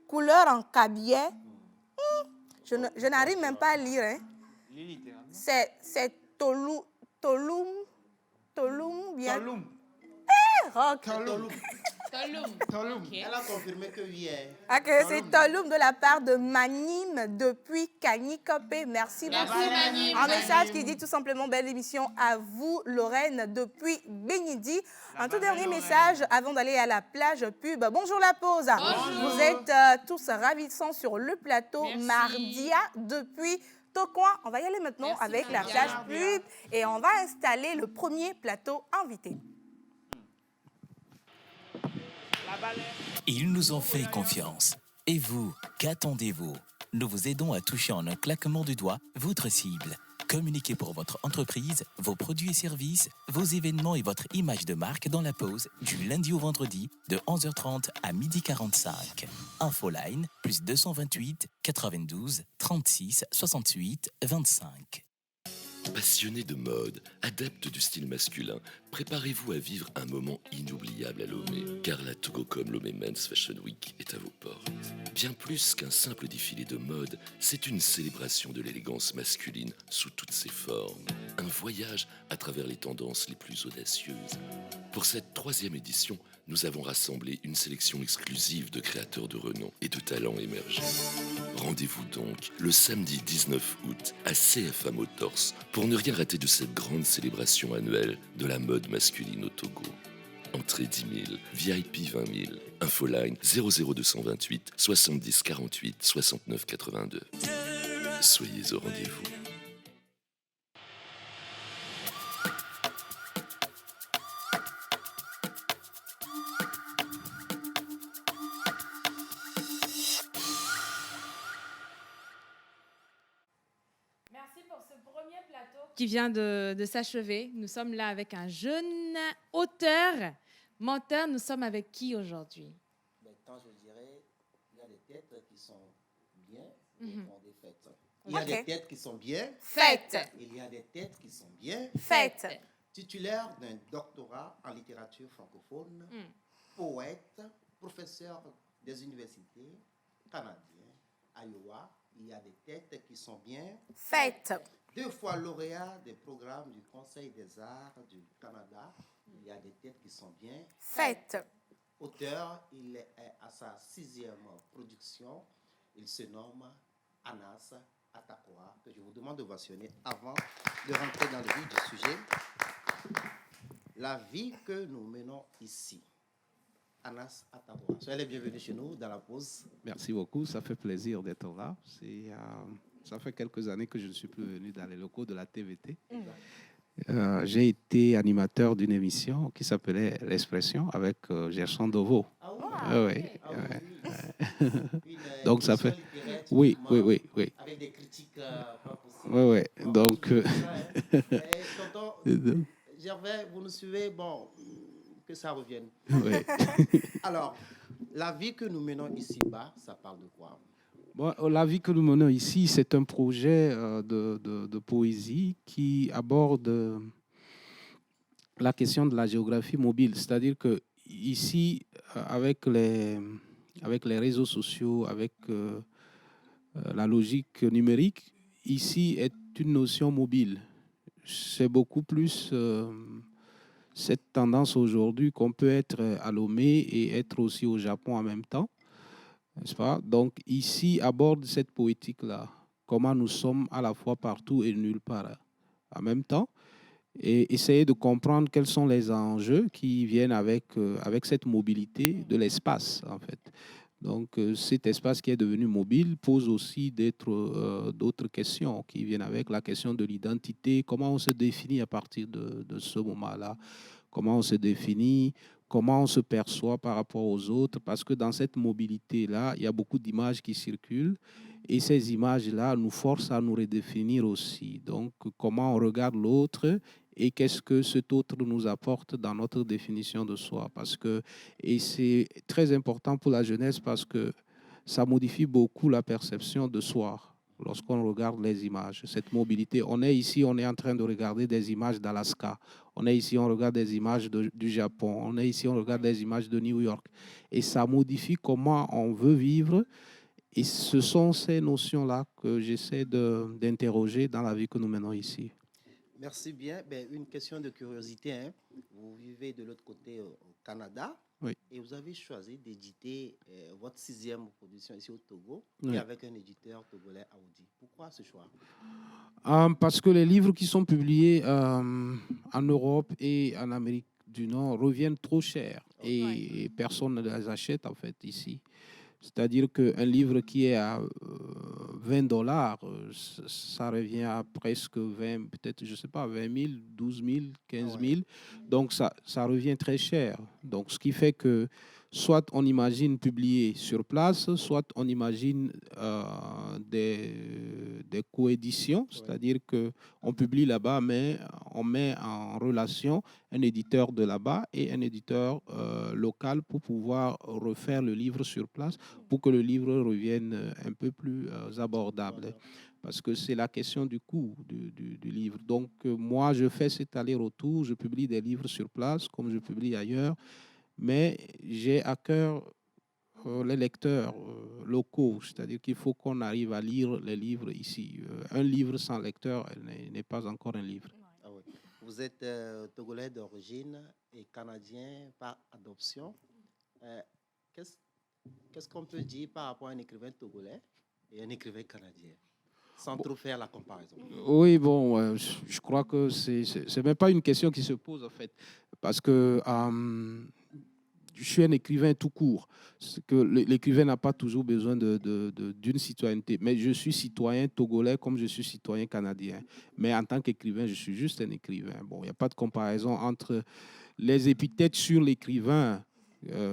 couleur en cabier. Je n'arrive même pas à lire. Hein. C'est Tolum, bien. Tolum. Rock. Tolum. Ok. Elle a confirmé que oui. Ok, c'est Tolum de la part de Manim depuis Kanikopé. Merci Merci, beaucoup. Manim. Un message qui dit tout simplement belle émission à vous, Lorraine, depuis Bénidi. Un tout dernier message avant d'aller à la plage pub. Bonjour la pause. Bonjour. Vous êtes tous ravissants sur le plateau. Merci. Mardia depuis Tocoin. On va y aller maintenant Merci, avec la Mardia. plage pub et on va installer le premier plateau invité. Ils nous ont fait confiance. Et vous, qu'attendez-vous? Nous vous aidons à toucher en un claquement de doigts votre cible. Communiquez pour votre entreprise, vos produits et services, vos événements et votre image de marque dans la pause du lundi au vendredi de 11h30 à 12h45. Infoline plus 228 92 36 68 25. Passionné de mode, adepte du style masculin, préparez-vous à vivre un moment inoubliable à Lomé, car la Togocom Lomé Men's Fashion Week est à vos portes. Bien plus qu'un simple défilé de mode, c'est une célébration de l'élégance masculine sous toutes ses formes. Un voyage à travers les tendances les plus audacieuses. Pour cette 3e édition, nous avons rassemblé une sélection exclusive de créateurs de renom et de talents émergents. Rendez-vous donc le samedi 19 août à CFA Motors pour ne rien rater de cette grande célébration annuelle de la mode masculine au Togo. Entrée 10 000, VIP 20 000, Infoline 00228 70 48 69 82. Soyez au rendez-vous. Qui vient de s'achever. Nous sommes là avec un jeune auteur, menteur. Nous sommes avec qui aujourd'hui? Quand je dirais, il y a des têtes qui sont bien et qui ont des fêtes. Il y a des têtes qui sont bien Faites. Il y a des têtes qui sont bien Faites. titulaire d'un doctorat en littérature francophone, poète, professeur des universités canadiennes, Iowa. Il y a des têtes qui sont bien Faites. 2 fois lauréat des programmes du Conseil des arts du Canada. Il y a des têtes qui sont bien Faites. Auteur, il est à sa 6e production. Il se nomme Anas Atakoa, que je vous demande de versionner avant de rentrer dans le vif du sujet. La vie que nous menons ici. Anas Atakoa. Soyez les bienvenus chez nous dans la pause. Merci beaucoup, ça fait plaisir d'être là. Ça fait quelques années que je ne suis plus venu dans les locaux de la TVT. J'ai été animateur d'une émission qui s'appelait L'Expression avec Gerson Dovo. Donc ça fait... Oui. Avec des critiques pas possibles. Oui. Donc... Gervais, vous nous suivez, bon, que ça revienne. Ouais. Alors, la vie que nous menons ici-bas, ça parle de quoi? Bon, la vie que nous menons ici, c'est un projet de poésie qui aborde la question de la géographie mobile. C'est-à-dire que ici, avec les réseaux sociaux, avec la logique numérique, ici est une notion mobile. C'est beaucoup plus cette tendance aujourd'hui qu'on peut être à Lomé et être aussi au Japon en même temps, n'est-ce pas? Donc ici aborde cette poétique-là, comment nous sommes à la fois partout et nulle part en même temps, et essayer de comprendre quels sont les enjeux qui viennent avec cette mobilité de l'espace, en fait. Donc, cet espace qui est devenu mobile pose aussi d'autres questions qui viennent avec la question de l'identité. Comment on se définit à partir de ce moment-là? Comment on se définit? Comment on se perçoit par rapport aux autres? Parce que dans cette mobilité-là, il y a beaucoup d'images qui circulent et ces images-là nous forcent à nous redéfinir aussi. Donc, comment on regarde l'autre et qu'est-ce que cet autre nous apporte dans notre définition de soi. Et c'est très important pour la jeunesse parce que ça modifie beaucoup la perception de soi lorsqu'on regarde les images. Cette mobilité, on est ici, on est en train de regarder des images d'Alaska. On est ici, on regarde des images du Japon. On est ici, on regarde des images de New York. Et ça modifie comment on veut vivre. Et ce sont ces notions-là que j'essaie d'interroger dans la vie que nous menons ici. Merci bien. Ben, une question de curiosité. Hein. Vous vivez de l'autre côté au Canada. Oui. Et vous avez choisi d'éditer votre 6e production ici au Togo, oui. Et avec un éditeur togolais, Audi. Pourquoi ce choix? Parce que les livres qui sont publiés en Europe et en Amérique du Nord reviennent trop chers et personne ne les achète en fait ici. C'est-à-dire qu'un livre qui est à $20, ça revient à presque 20, peut-être, je ne sais pas, 20 000, 12 000, 15 000. Donc, ça revient très cher. Donc, ce qui fait que soit on imagine publier sur place, soit on imagine des coéditions, c'est-à-dire qu'on publie là-bas, mais on met en relation un éditeur de là-bas et un éditeur local pour pouvoir refaire le livre sur place, pour que le livre revienne un peu plus abordable. Parce que c'est la question du coût du livre. Donc, moi, je fais cet aller-retour, je publie des livres sur place, comme je publie ailleurs, mais j'ai à cœur les lecteurs locaux, c'est-à-dire qu'il faut qu'on arrive à lire les livres ici. Un livre sans lecteur n'est pas encore un livre. Ah oui. Vous êtes togolais d'origine et canadien par adoption. Qu'est-ce qu'on peut dire par rapport à un écrivain togolais et un écrivain canadien, sans trop faire la comparaison? Oui, bon, je crois que c'est même pas une question qui se pose en fait, parce que je suis un écrivain tout court. Que l'écrivain n'a pas toujours besoin d'une citoyenneté. Mais je suis citoyen togolais comme je suis citoyen canadien. Mais en tant qu'écrivain, je suis juste un écrivain. Bon, il n'y a pas de comparaison entre les épithètes sur l'écrivain.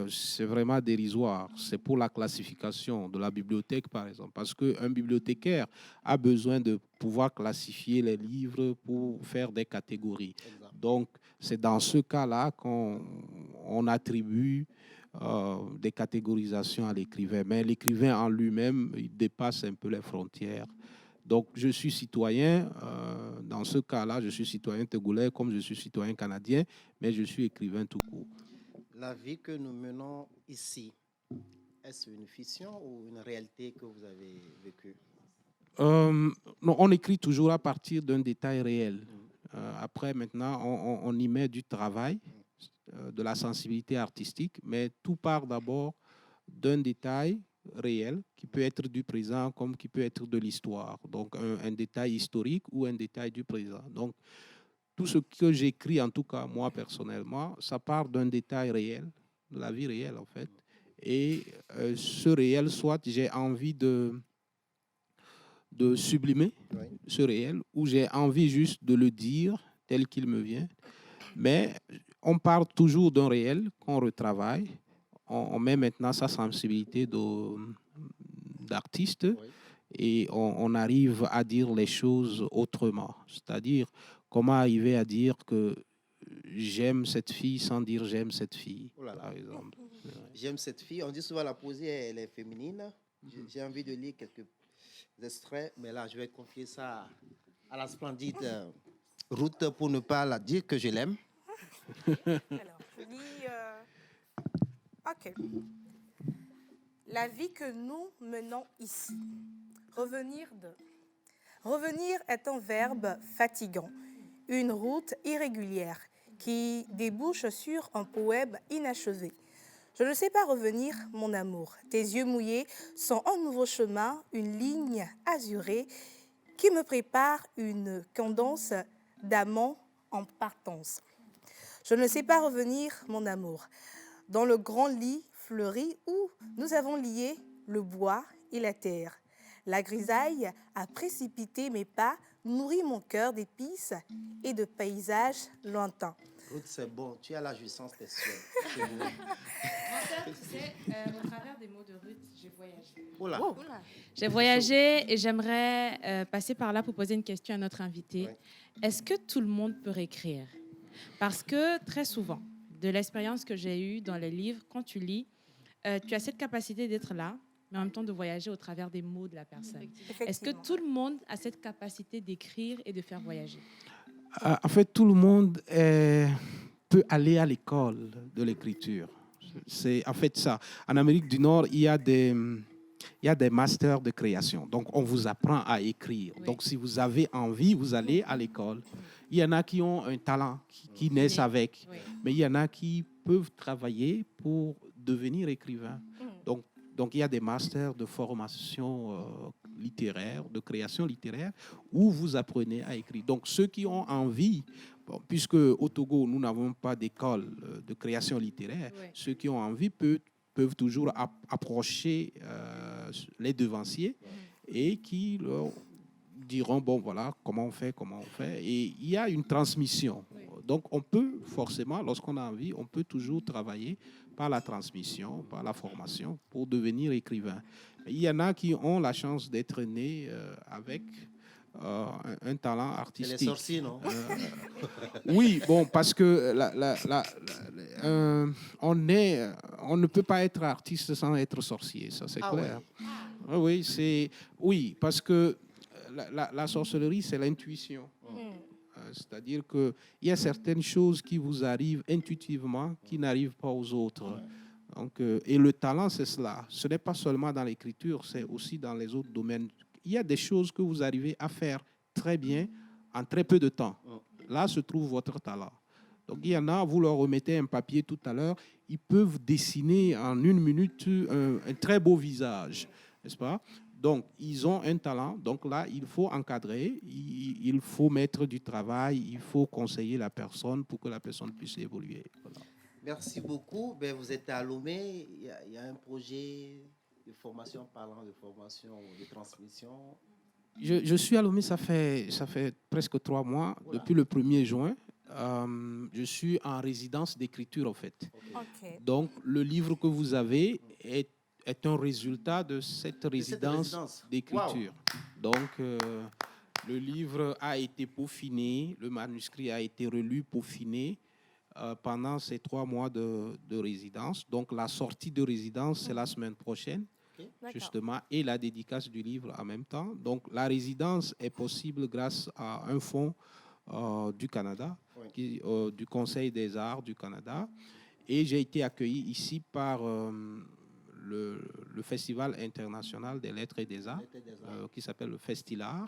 C'est vraiment dérisoire. C'est pour la classification de la bibliothèque, par exemple. Parce qu'un bibliothécaire a besoin de pouvoir classifier les livres pour faire des catégories. Exactement. Donc, c'est dans ce cas-là qu'on attribue des catégorisations à l'écrivain. Mais l'écrivain en lui-même, il dépasse un peu les frontières. Donc, je suis citoyen. Dans ce cas-là, je suis citoyen togolais comme je suis citoyen canadien, mais je suis écrivain tout court. La vie que nous menons ici, est-ce une fiction ou une réalité que vous avez vécue? Non, on écrit toujours à partir d'un détail réel. Après, maintenant, on y met du travail, de la sensibilité artistique, mais tout part d'abord d'un détail réel qui peut être du présent comme qui peut être de l'histoire. Donc, un détail historique ou un détail du présent. Donc, tout ce que j'écris, en tout cas moi personnellement, ça part d'un détail réel, de la vie réelle en fait. Et ce réel, soit j'ai envie de sublimer ce réel, ou j'ai envie juste de le dire tel qu'il me vient. Mais on part toujours d'un réel qu'on retravaille. On met maintenant sa sensibilité d'artiste et on arrive à dire les choses autrement. C'est-à-dire, comment arriver à dire que j'aime cette fille sans dire j'aime cette fille, Oh là là. par exemple. J'aime cette fille. On dit souvent la poésie, elle est féminine. J'ai envie de lire quelques extraits, mais là, je vais confier ça à la splendide Ruth pour ne pas la dire que je l'aime. Alors, je lis. OK. La vie que nous menons ici. Revenir de. Revenir est un verbe fatigant, une route irrégulière qui débouche sur un poème inachevé. Je ne sais pas revenir, mon amour. Tes yeux mouillés sont un nouveau chemin, une ligne azurée qui me prépare une cadence d'amant en partance. Je ne sais pas revenir, mon amour, dans le grand lit fleuri où nous avons lié le bois et la terre. La grisaille a précipité mes pas, nourri mon cœur d'épices et de paysages lointains. Ruth, c'est bon. Tu as la jouissance des cieux. Tu sais, au travers des mots de Ruth, j'ai voyagé. Oh là. J'ai voyagé et j'aimerais passer par là pour poser une question à notre invité. Ouais. Est-ce que tout le monde peut écrire? Parce que très souvent, de l'expérience que j'ai eue dans les livres, quand tu lis, tu as cette capacité d'être là, mais en même temps de voyager au travers des mots de la personne. Est-ce que Effectivement. tout le monde a cette capacité d'écrire et de faire voyager? En fait, tout le monde peut aller à l'école de l'écriture. C'est en fait ça. En Amérique du Nord, il y a des masters de création. Donc, on vous apprend à écrire. Oui. Donc, si vous avez envie, vous allez à l'école. Il y en a qui ont un talent, qui naissent avec. Oui. Mais il y en a qui peuvent travailler pour devenir écrivain. Donc, il y a des masters de formation littéraire, de création littéraire, où vous apprenez à écrire. Donc, ceux qui ont envie, bon, puisque au Togo, nous n'avons pas d'école de création littéraire, Oui. ceux qui ont envie peuvent toujours approcher les devanciers et qui leur diront, bon, voilà, comment on fait. Et il y a une transmission. Oui. Donc, on peut forcément, lorsqu'on a envie, on peut toujours travailler par la transmission, par la formation, pour devenir écrivain. Il y en a qui ont la chance d'être nés avec un talent C'est artistique. les sorciers, non? Oui, bon, parce que on ne peut pas être artiste sans être sorcier, ça c'est Ah clair. Oui, parce que la sorcellerie, c'est l'intuition. C'est-à-dire qu'il y a certaines choses qui vous arrivent intuitivement qui n'arrivent pas aux autres. Donc, et le talent, c'est cela. Ce n'est pas seulement dans l'écriture, c'est aussi dans les autres domaines. Il y a des choses que vous arrivez à faire très bien en très peu de temps. Là se trouve votre talent. Donc, il y en a, vous leur remettez un papier tout à l'heure, ils peuvent dessiner en 1 minute un très beau visage, n'est-ce pas? Donc, ils ont un talent. Donc là, il faut encadrer, il faut mettre du travail, il faut conseiller la personne pour que la personne puisse évoluer. Voilà. Merci beaucoup. Ben, vous êtes à Lomé. Il y a un projet de formation, parlant de formation, de transmission. Je suis à Lomé, ça fait presque 3 mois, Voilà. depuis le 1er juin. Je suis en résidence d'écriture, en fait. OK. Donc, le livre que vous avez est un résultat de cette résidence d'écriture. Donc, le livre a été peaufiné, le manuscrit a été relu, peaufiné pendant ces 3 mois de résidence. Donc, la sortie de résidence, c'est la semaine prochaine, justement, et la dédicace du livre en même temps. Donc, la résidence est possible grâce à un fonds du Canada, du Conseil des arts du Canada. Et j'ai été accueilli ici par le Festival international des lettres et des arts, qui s'appelle le Festilar.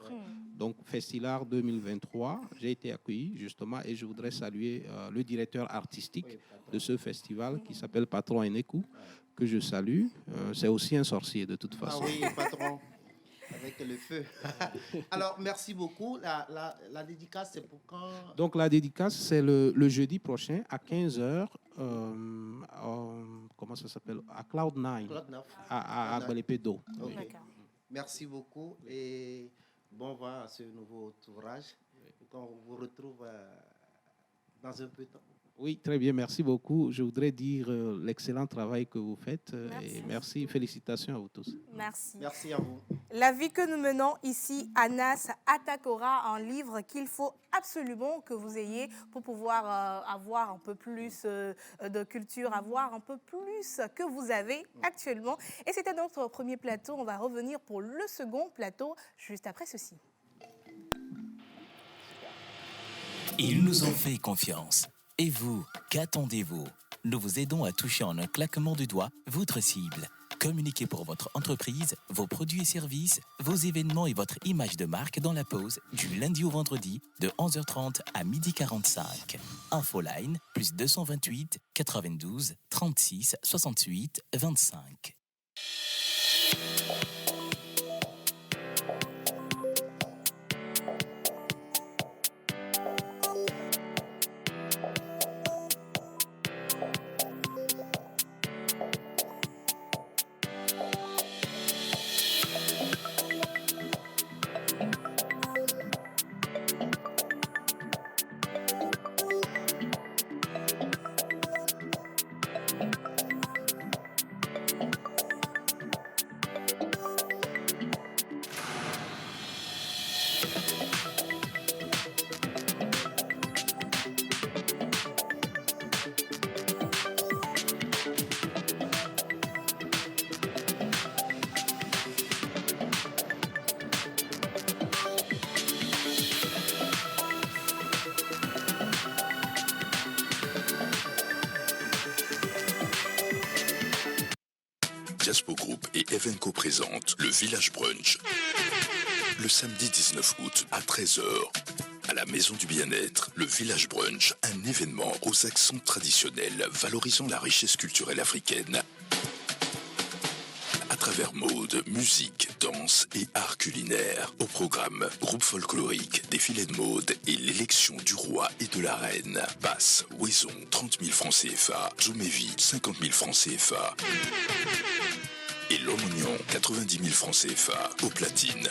Donc, Festilar 2023, j'ai été accueilli justement et je voudrais saluer le directeur artistique de ce festival qui s'appelle Patron Enekou, que je salue. C'est aussi un sorcier de toute façon. Ah oui, patron, avec le feu. Alors, merci beaucoup. La dédicace, c'est pour quand? Donc, la dédicace, c'est le jeudi prochain à 15h. Comment ça s'appelle? À Cloud9, Cloud9. à Agbalépédo. Ok. D'accord. Merci beaucoup et bon vent à ce nouveau ouvrage. On vous retrouve dans un peu de temps. Oui, très bien, merci beaucoup. Je voudrais dire l'excellent travail que vous faites et merci, félicitations à vous tous. Merci. Merci à vous. La vie que nous menons ici, Anas attaquera un livre qu'il faut absolument que vous ayez pour pouvoir avoir un peu plus de culture, avoir un peu plus que vous avez actuellement. Et c'était notre premier plateau. On va revenir pour le second plateau juste après ceci. Ils nous ont fait confiance. Et vous, qu'attendez-vous? Nous vous aidons à toucher en un claquement de doigts votre cible. Communiquez pour votre entreprise, vos produits et services, vos événements et votre image de marque dans la pause du lundi au vendredi de 11h30 à 12h45. Infoline plus 228 92 36 68 25. Diaspo Group et Evenco présentent le Village Brunch. Le samedi 19 août à 13h. À la Maison du Bien-être, le Village Brunch, un événement aux accents traditionnels valorisant la richesse culturelle africaine. À travers mode, musique, danse et art culinaire. Au programme, groupe folklorique, défilé de mode et l'élection du roi et de la reine. Passe, Wison, 30 000 francs CFA. Zoumévi, 50 000 francs CFA. Et l'Omonion, 90 000 francs CFA au platine.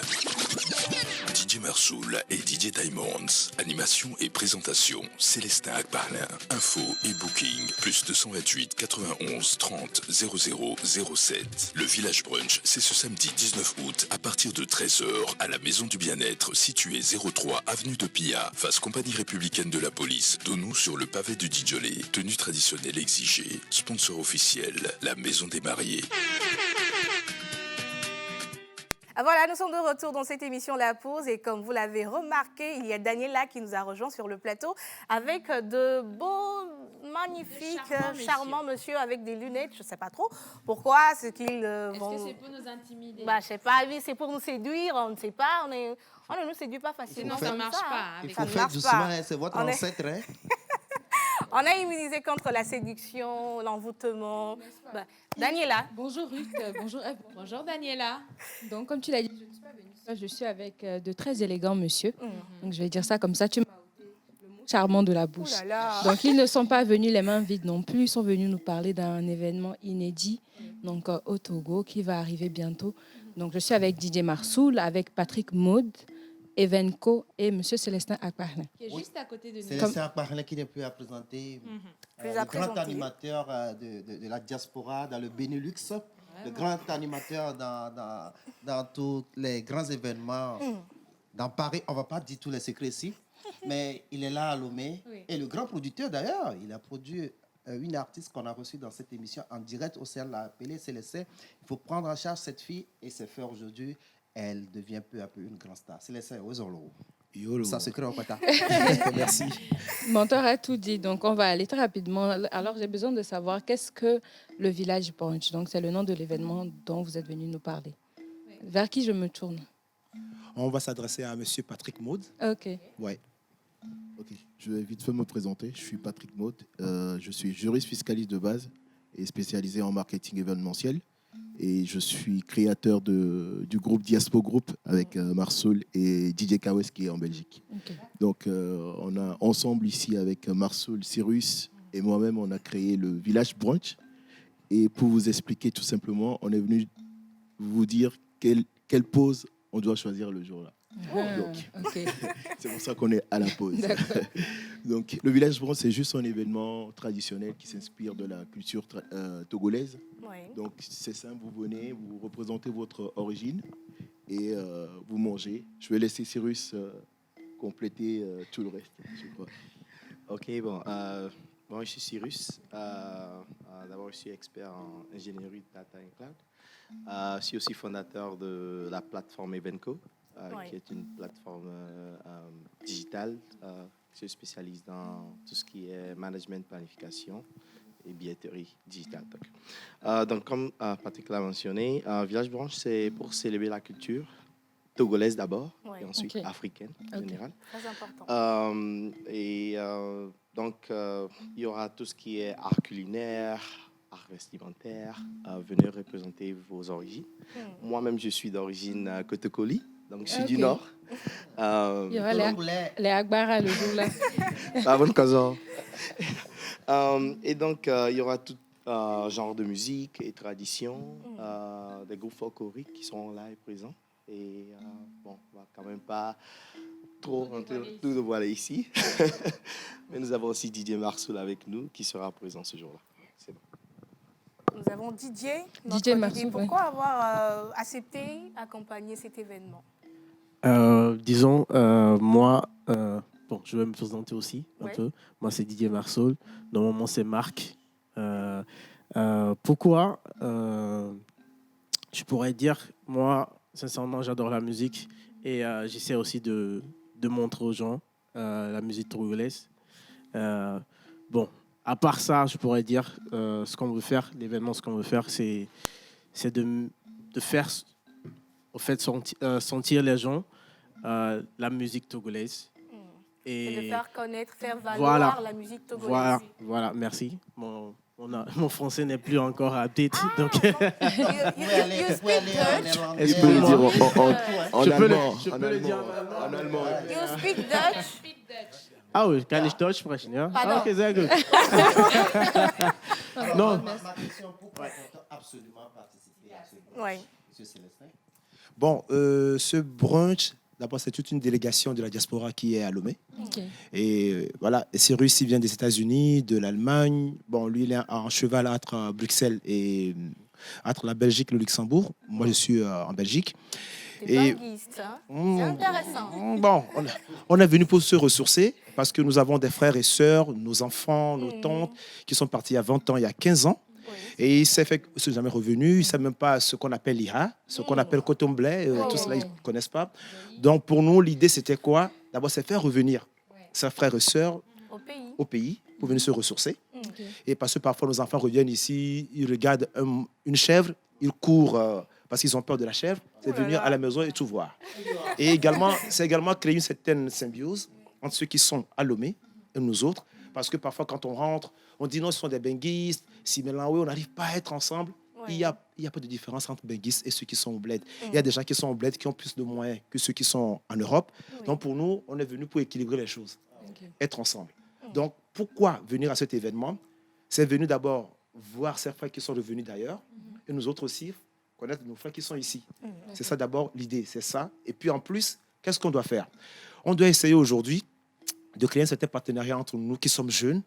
DJ Marsoul et DJ Diamonds. Animation et présentation, Célestin Akbarlin. Info et booking, plus 228 91 30 00 07. Le Village Brunch, c'est ce samedi 19 août à partir de 13h à la Maison du Bien-être, située 03 avenue de Pia, face Compagnie républicaine de la police. Donnons sur le pavé de Djolé. Tenue traditionnelle exigée. Sponsor officiel, la Maison des Mariés. Voilà, nous sommes de retour dans cette émission La Pause et comme vous l'avez remarqué, il y a Daniela qui nous a rejoint sur le plateau avec de beaux, magnifiques, charmants monsieur avec des lunettes. Je ne sais pas trop pourquoi. Est-ce que c'est pour nous intimider? Je ne sais pas, oui, c'est pour nous séduire, on ne sait pas. On ne nous séduit pas facilement. Sinon, ça ne marche pas. Il faut faire doucement, c'est votre ancêtre. Hein? On a immunisé contre la séduction, l'envoûtement. Daniela. Bonjour Ruth, bonjour Daniela. Donc comme tu l'as dit, je ne suis pas venue, je suis avec de très élégants monsieur. Donc je vais dire ça comme ça, tu m'as ôté le mot charmant de la bouche. Ouh là là. Donc ils ne sont pas venus les mains vides non plus, ils sont venus nous parler d'un événement inédit donc au Togo qui va arriver bientôt. Donc je suis avec DJ Marsoul, avec Patrick Maud, Evenco et M. Célestin Akbarlin. Qui est juste à côté de nous. Célestin Akbarlin qui n'est plus à présenter. Le grand animateur de la diaspora dans le Benelux. Le grand animateur dans tous les grands événements. Dans Paris, on ne va pas dire tous les secrets ici, mais il est là à Lomé. Oui. Et le grand producteur d'ailleurs, il a produit une artiste qu'on a reçue dans cette émission en direct. Océane l'a appelée, Célestin. Il faut prendre en charge cette fille et c'est fait aujourd'hui. Elle devient peu à peu une grande star. Célestin, ça se crée en pata. Merci. Mentor a tout dit, donc on va aller très rapidement. Alors j'ai besoin de savoir qu'est-ce que le Village Brunch. Donc c'est le nom de l'événement dont vous êtes venu nous parler. Oui. Vers qui je me tourne? On va s'adresser à Monsieur Patrick Maud. Ok. Ouais. Ok. Je vais vite fait me présenter. Je suis Patrick Maud. Je suis juriste fiscaliste de base et spécialisé en marketing événementiel. Et je suis créateur du groupe Diaspo Group avec Marsoul et DJ Kawes qui est en Belgique. Okay. Donc, on a ensemble ici avec Marsoul, Cyrus et moi-même, on a créé le Village Brunch. Et pour vous expliquer tout simplement, on est venu vous dire quelle pause on doit choisir le jour-là. Donc, Ok. c'est pour ça qu'on est à la pause. D'accord. Donc, le village bronze, c'est juste un événement traditionnel qui s'inspire de la culture togolaise. Oui. Donc, c'est simple, vous venez, vous représentez votre origine et vous mangez. Je vais laisser Cyrus compléter tout le reste, je crois. Ok, bon, je suis Cyrus. D'abord, je suis expert en ingénierie de data and cloud. Je suis aussi fondateur de la plateforme Evenco, qui est une plateforme digitale qui se spécialise dans tout ce qui est management, planification et billetterie digitale. Donc comme Patrick l'a mentionné, Village Branche, c'est pour célébrer la culture togolaise d'abord, et ensuite africaine en général. Très important. Donc, il y aura tout ce qui est art culinaire, art vestimentaire. Venez représenter vos origines. Moi-même, je suis d'origine Kotokoli, donc je suis du Nord. Il y aura les Agbara le jour-là. La bonne cause. Et donc, il y aura tout genre de musique et tradition, des groupes folkloriques qui seront là et présents. Et bon, on va quand même pas trop rentrer tout de voilà ici. Mais nous avons aussi Didier Marsoul avec nous qui sera présent ce jour-là. C'est bon. Nous avons Didier. Didier Marsoul. Pourquoi avoir accepté d'accompagner cet événement? Disons, moi, bon, je vais me présenter aussi un peu. Moi, c'est Didier Marsoul. Normalement, c'est Marc. Pourquoi je pourrais dire, moi, sincèrement, j'adore la musique et j'essaie aussi de montrer aux gens la musique togolaise. Bon, à part ça, je pourrais dire ce qu'on veut faire, l'événement, ce qu'on veut faire, c'est de faire, au fait, sentir les gens la musique togolaise. Et de faire connaître, faire valoir la musique togolaise. Voilà, merci. Mon français n'est plus encore update. Donc... You speak Dutch? Est-ce que le dire en allemand? Je peux le dire en allemand. You speak Dutch? Ah oui, kann ich Deutsch sprechen, ja? Pardon. Ok, sehr gut. Non. Ma question, pourquoi faut absolument participer à ce brunch? Oui. Monsieur Célestin? Bon, ce brunch, d'abord, c'est toute une délégation de la diaspora qui est à Lomé. Ok. Et voilà, et Cyrus, il vient des États-Unis, de l'Allemagne. Bon, lui, il est en cheval entre Bruxelles et entre la Belgique et le Luxembourg. Moi, je suis en Belgique. Et c'est intéressant. Bon, on est venu pour se ressourcer parce que nous avons des frères et sœurs, nos enfants, nos tantes qui sont partis il y a 20 ans, il y a 15 ans. Et il s'est fait, ils ne sont jamais revenus, ils ne savent même pas ce qu'on appelle l'IRA, ce qu'on appelle coton-blé, tout cela, ils ne connaissent pas. Donc pour nous, l'idée, c'était quoi? D'abord, c'est faire revenir ses frères et sœurs au pays pour venir se ressourcer. Et parce que parfois, nos enfants reviennent ici, ils regardent une chèvre, ils courent parce qu'ils ont peur de la chèvre, c'est venir à la maison et tout voir. Et également, c'est également créer une certaine symbiose entre ceux qui sont à Lomé et nous autres, parce que parfois, quand on rentre, on dit non, ce sont des benguistes, si Mélanoué, on n'arrive pas à être ensemble. Il y a pas de différence entre benguistes et ceux qui sont au bled. Il y a des gens qui sont au bled qui ont plus de moyens que ceux qui sont en Europe. Donc pour nous, on est venu pour équilibrer les choses, être ensemble. Donc pourquoi venir à cet événement? C'est venu d'abord voir ces frères qui sont revenus d'ailleurs, et nous autres aussi, connaître nos frères qui sont ici. C'est ça d'abord l'idée, c'est ça. Et puis en plus, qu'est-ce qu'on doit faire? On doit essayer aujourd'hui de créer un certain partenariat entre nous qui sommes jeunes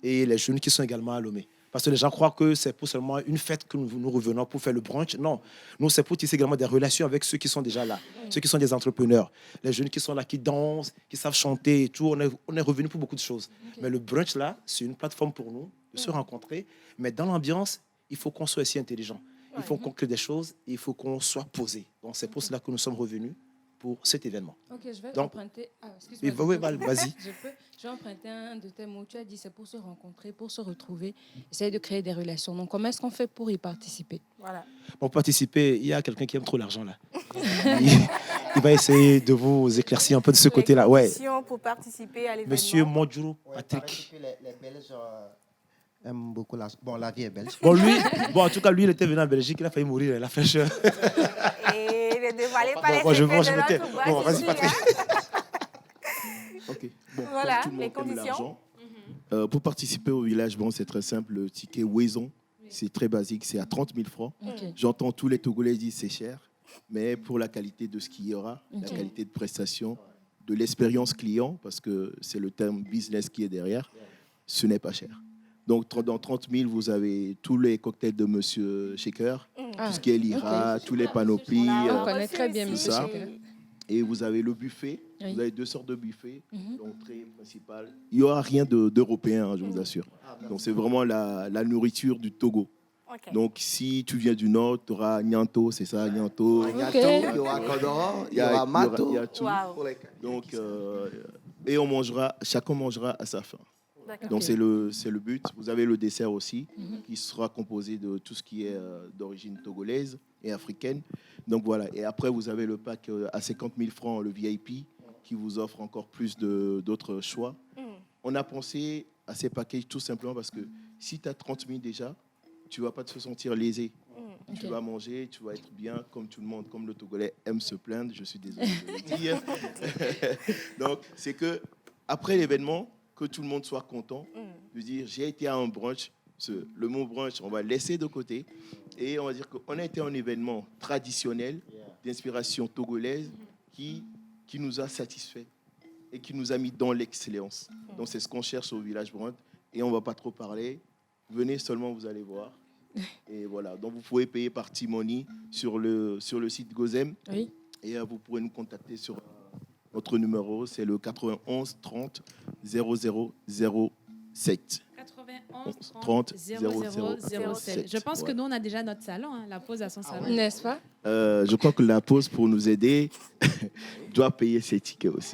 et les jeunes qui sont également à Lomé. Parce que les gens croient que c'est pour seulement une fête que nous revenons pour faire le brunch. Non, nous, c'est pour tisser également des relations avec ceux qui sont déjà là, ceux qui sont des entrepreneurs, les jeunes qui sont là, qui dansent, qui savent chanter et tout. On est revenu pour beaucoup de choses. Mais le brunch, là, c'est une plateforme pour nous de se rencontrer. Mais dans l'ambiance, il faut qu'on soit aussi intelligent. Il faut qu'on crée des choses et il faut qu'on soit posé. Donc, c'est pour cela que nous sommes revenus pour cet événement. Ok, je vais Donc, emprunter... excuse-moi. Oui, vas-y. Je vais emprunter un de tes mots. Tu as dit c'est pour se rencontrer, pour se retrouver, essayer de créer des relations. Donc, comment est-ce qu'on fait pour y participer? Voilà. Pour participer, il y a quelqu'un qui aime trop l'argent, là. Il va essayer de vous éclaircir un peu de ce côté-là. Ouais. Pour participer à l'événement. Monsieur Modjuro Patrick. Les Belges aiment beaucoup la... Bon, la vie est belge. Bon, en tout cas, lui, il était venu en Belgique, il a failli mourir, il a fait cher. Et ne dévoilez pas les Bon, je secrets de me tais. notre boîte Bon, vas-y, ici, Patrick. Ok. Bon, voilà, comme tout le les monde aime conditions. l'argent, pour participer au village, bon, c'est très simple. Le ticket Wazon, c'est très basique, c'est à 30 000 francs. Ok. J'entends tous les Togolais dire c'est cher. mais pour la qualité de ce qu'il y aura, la Ok. qualité de prestation, de l'expérience client, parce que c'est le terme business qui est derrière, ce n'est pas cher. Donc, dans 30 000, vous avez tous les cocktails de Monsieur Shaker, tout ce qui est l'IRA, ok. tous les panoplies, On connaît très bien tout Monsieur ça. Shaker. Et vous avez le buffet, Oui. vous avez 2 sortes de buffets, Mhm. l'entrée principale. Il n'y aura rien d'européen, je vous assure. Donc, c'est vraiment la nourriture du Togo. Ok. Donc, si tu viens du Nord, tu auras Nianto, c'est ça, Nianto. Nianto, il y aura Kodoro, il y aura Mato. Il y a tout. Wow. Donc, et chacun mangera à sa faim. D'accord. Donc, Ok. c'est le but. Vous avez le dessert aussi, qui sera composé de tout ce qui est d'origine togolaise et africaine. Donc, voilà. Et après, vous avez le pack à 50 000 francs, le VIP, qui vous offre encore plus d'autres choix. On a pensé à ces packages tout simplement parce que si tu as 30 000 déjà, tu ne vas pas te sentir lésé. Tu Ok. vas manger, tu vas être bien comme tout le monde, comme le Togolais aime se plaindre, je suis désolé de le dire. Donc, c'est que après l'événement, que tout le monde soit content, de dire j'ai été à un brunch. Le mot brunch, on va le laisser de côté et on va dire qu'on a été à un événement traditionnel d'inspiration togolaise qui nous a satisfait et qui nous a mis dans l'excellence. Donc, c'est ce qu'on cherche au Village Brunch et on ne va pas trop parler. Venez seulement, vous allez voir. Et voilà, donc vous pouvez payer par T-Money sur le site Gozem. Oui. Et vous pourrez nous contacter sur notre numéro, c'est le 91 30 0007. 91 30 0007. Je pense que Ouais. nous, on a déjà notre salon, hein, la pause à son salon. N'est-ce pas? Je crois que la pause, pour nous aider, doit payer ses tickets aussi.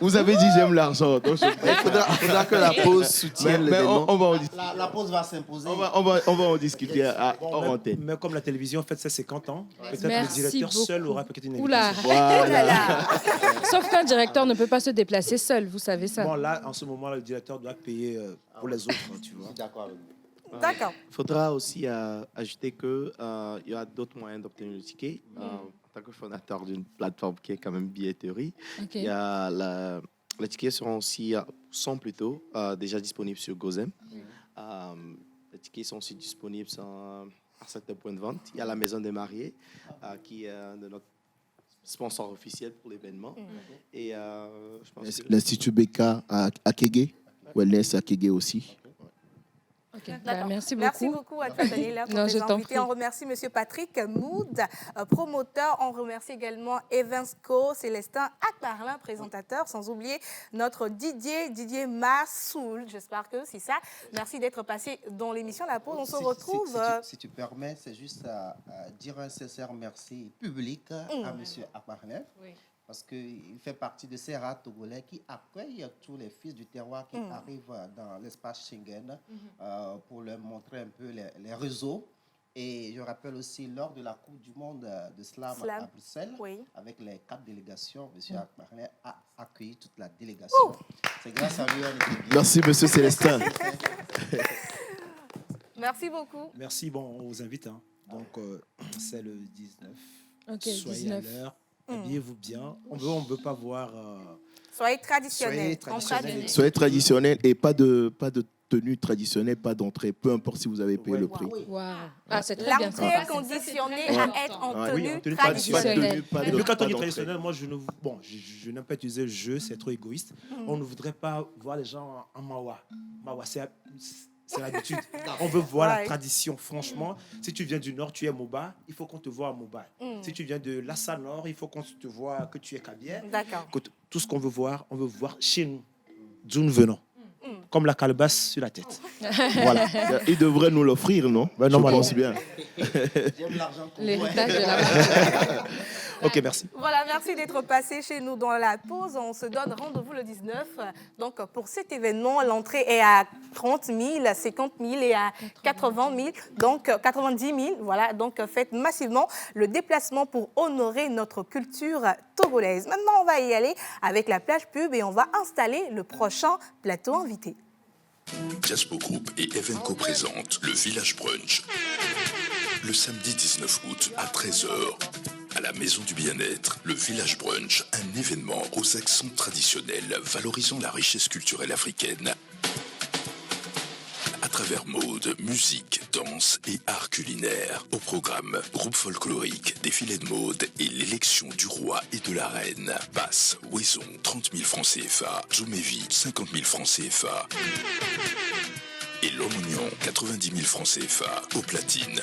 Vous avez dit j'aime l'argent. Donc Il faudra que la pause soutienne mais l'événement. on va en La pause va s'imposer. on va en discuter hors antenne. Mais comme la télévision fête ses 50 ans, peut-être le Merci directeur seul beaucoup. aura peut-être une Oula. invitation. Voilà. Sauf qu'un directeur ne peut pas se déplacer seul, vous savez ça. Bon, là, en ce moment, le directeur doit payer pour les autres, tu vois. D'accord avec vous. D'accord. Il faudra aussi ajouter qu'il y a d'autres moyens d'obtenir le ticket. En tant que fondateur d'une plateforme qui est quand même billetterie, Ok. il y a les tickets sont plutôt déjà disponibles sur Gozem. Les tickets sont aussi disponibles à certains points de vente. Il y a la Maison des Mariés qui est de notre sponsor officiel pour l'événement. Et je pense que L'Institut BK à Kégué, Wellness à Kégué aussi. Ok. Bah, D'accord. merci beaucoup. Merci beaucoup à toi, Daniela, pour Non, tes je t'en invités. prie. On remercie M. Patrick Mood, promoteur. On remercie également Evansco, Célestin Akbarlin, présentateur. Sans oublier notre Didier Marsoul. J'espère que c'est ça. Merci d'être passé dans l'émission La Pause. On se retrouve. Si tu permets, c'est juste à dire un sincère merci public à M. Akbarlin. Parce qu'il fait partie de ces rats togolais qui accueillent tous les fils du terroir qui arrivent dans l'espace Schengen pour leur montrer un peu les réseaux. Et je rappelle aussi, lors de la Coupe du Monde de Slam à Bruxelles, avec les 4 délégations, M. Akbarlin a accueilli toute la délégation. C'est grâce à lui on était bien. Merci, M. Célestin. Merci beaucoup. Merci, bon, on vous invite. Hein. Donc, c'est le 19. Ok, Soyez 19. à l'heure. Habillez-vous bien. On veut pas voir... Soyez traditionnels. Soyez traditionnel et pas de tenue traditionnelle, pas d'entrée, peu importe si vous avez payé le prix. Wow. Ah, c'est très bien. L'entrée est conditionnée à être en tenue tenue traditionnelle. Mais quand on dit d'entrée. traditionnel, moi, je n'aime pas utiliser le jeu, c'est trop égoïste. On ne voudrait pas voir les gens en mawa. Mawa, c'est l'habitude. On veut voir la tradition, franchement. Si tu viens du Nord, tu es Moba, il faut qu'on te voit à Moba. Si tu viens de Lassa Nord, il faut qu'on te voit que tu es Kabière. D'accord. Tout ce qu'on veut voir, on veut voir chez nous, d'où nous venons. Comme la calebasse sur la tête. Voilà. Il devrait nous l'offrir, non? Ben, Je normalement. pense bien. L'héritage de la Ok, merci. Voilà, merci d'être passé chez nous dans la pause. On se donne rendez-vous le 19. Donc, pour cet événement, l'entrée est à 30 000, 50 000 et à 80 000. Donc, 90 000. Voilà, donc faites massivement le déplacement pour honorer notre culture togolaise. Maintenant, on va y aller avec la plage pub et on va installer le prochain plateau invité. Jaspo Group et Evenco présentent le Village Brunch. Le samedi 19 août à 13h, à la Maison du Bien-être, le Village Brunch, un événement aux accents traditionnels valorisant la richesse culturelle africaine. À travers travers mode, musique, danse et art culinaire. Au programme, groupe folklorique, défilé de mode et l'élection du roi et de la reine. Passe, Wison, 30 000 francs CFA. Zoumévi, 50 000 francs CFA. Et l'Omonion, 90 000 francs CFA, au platine.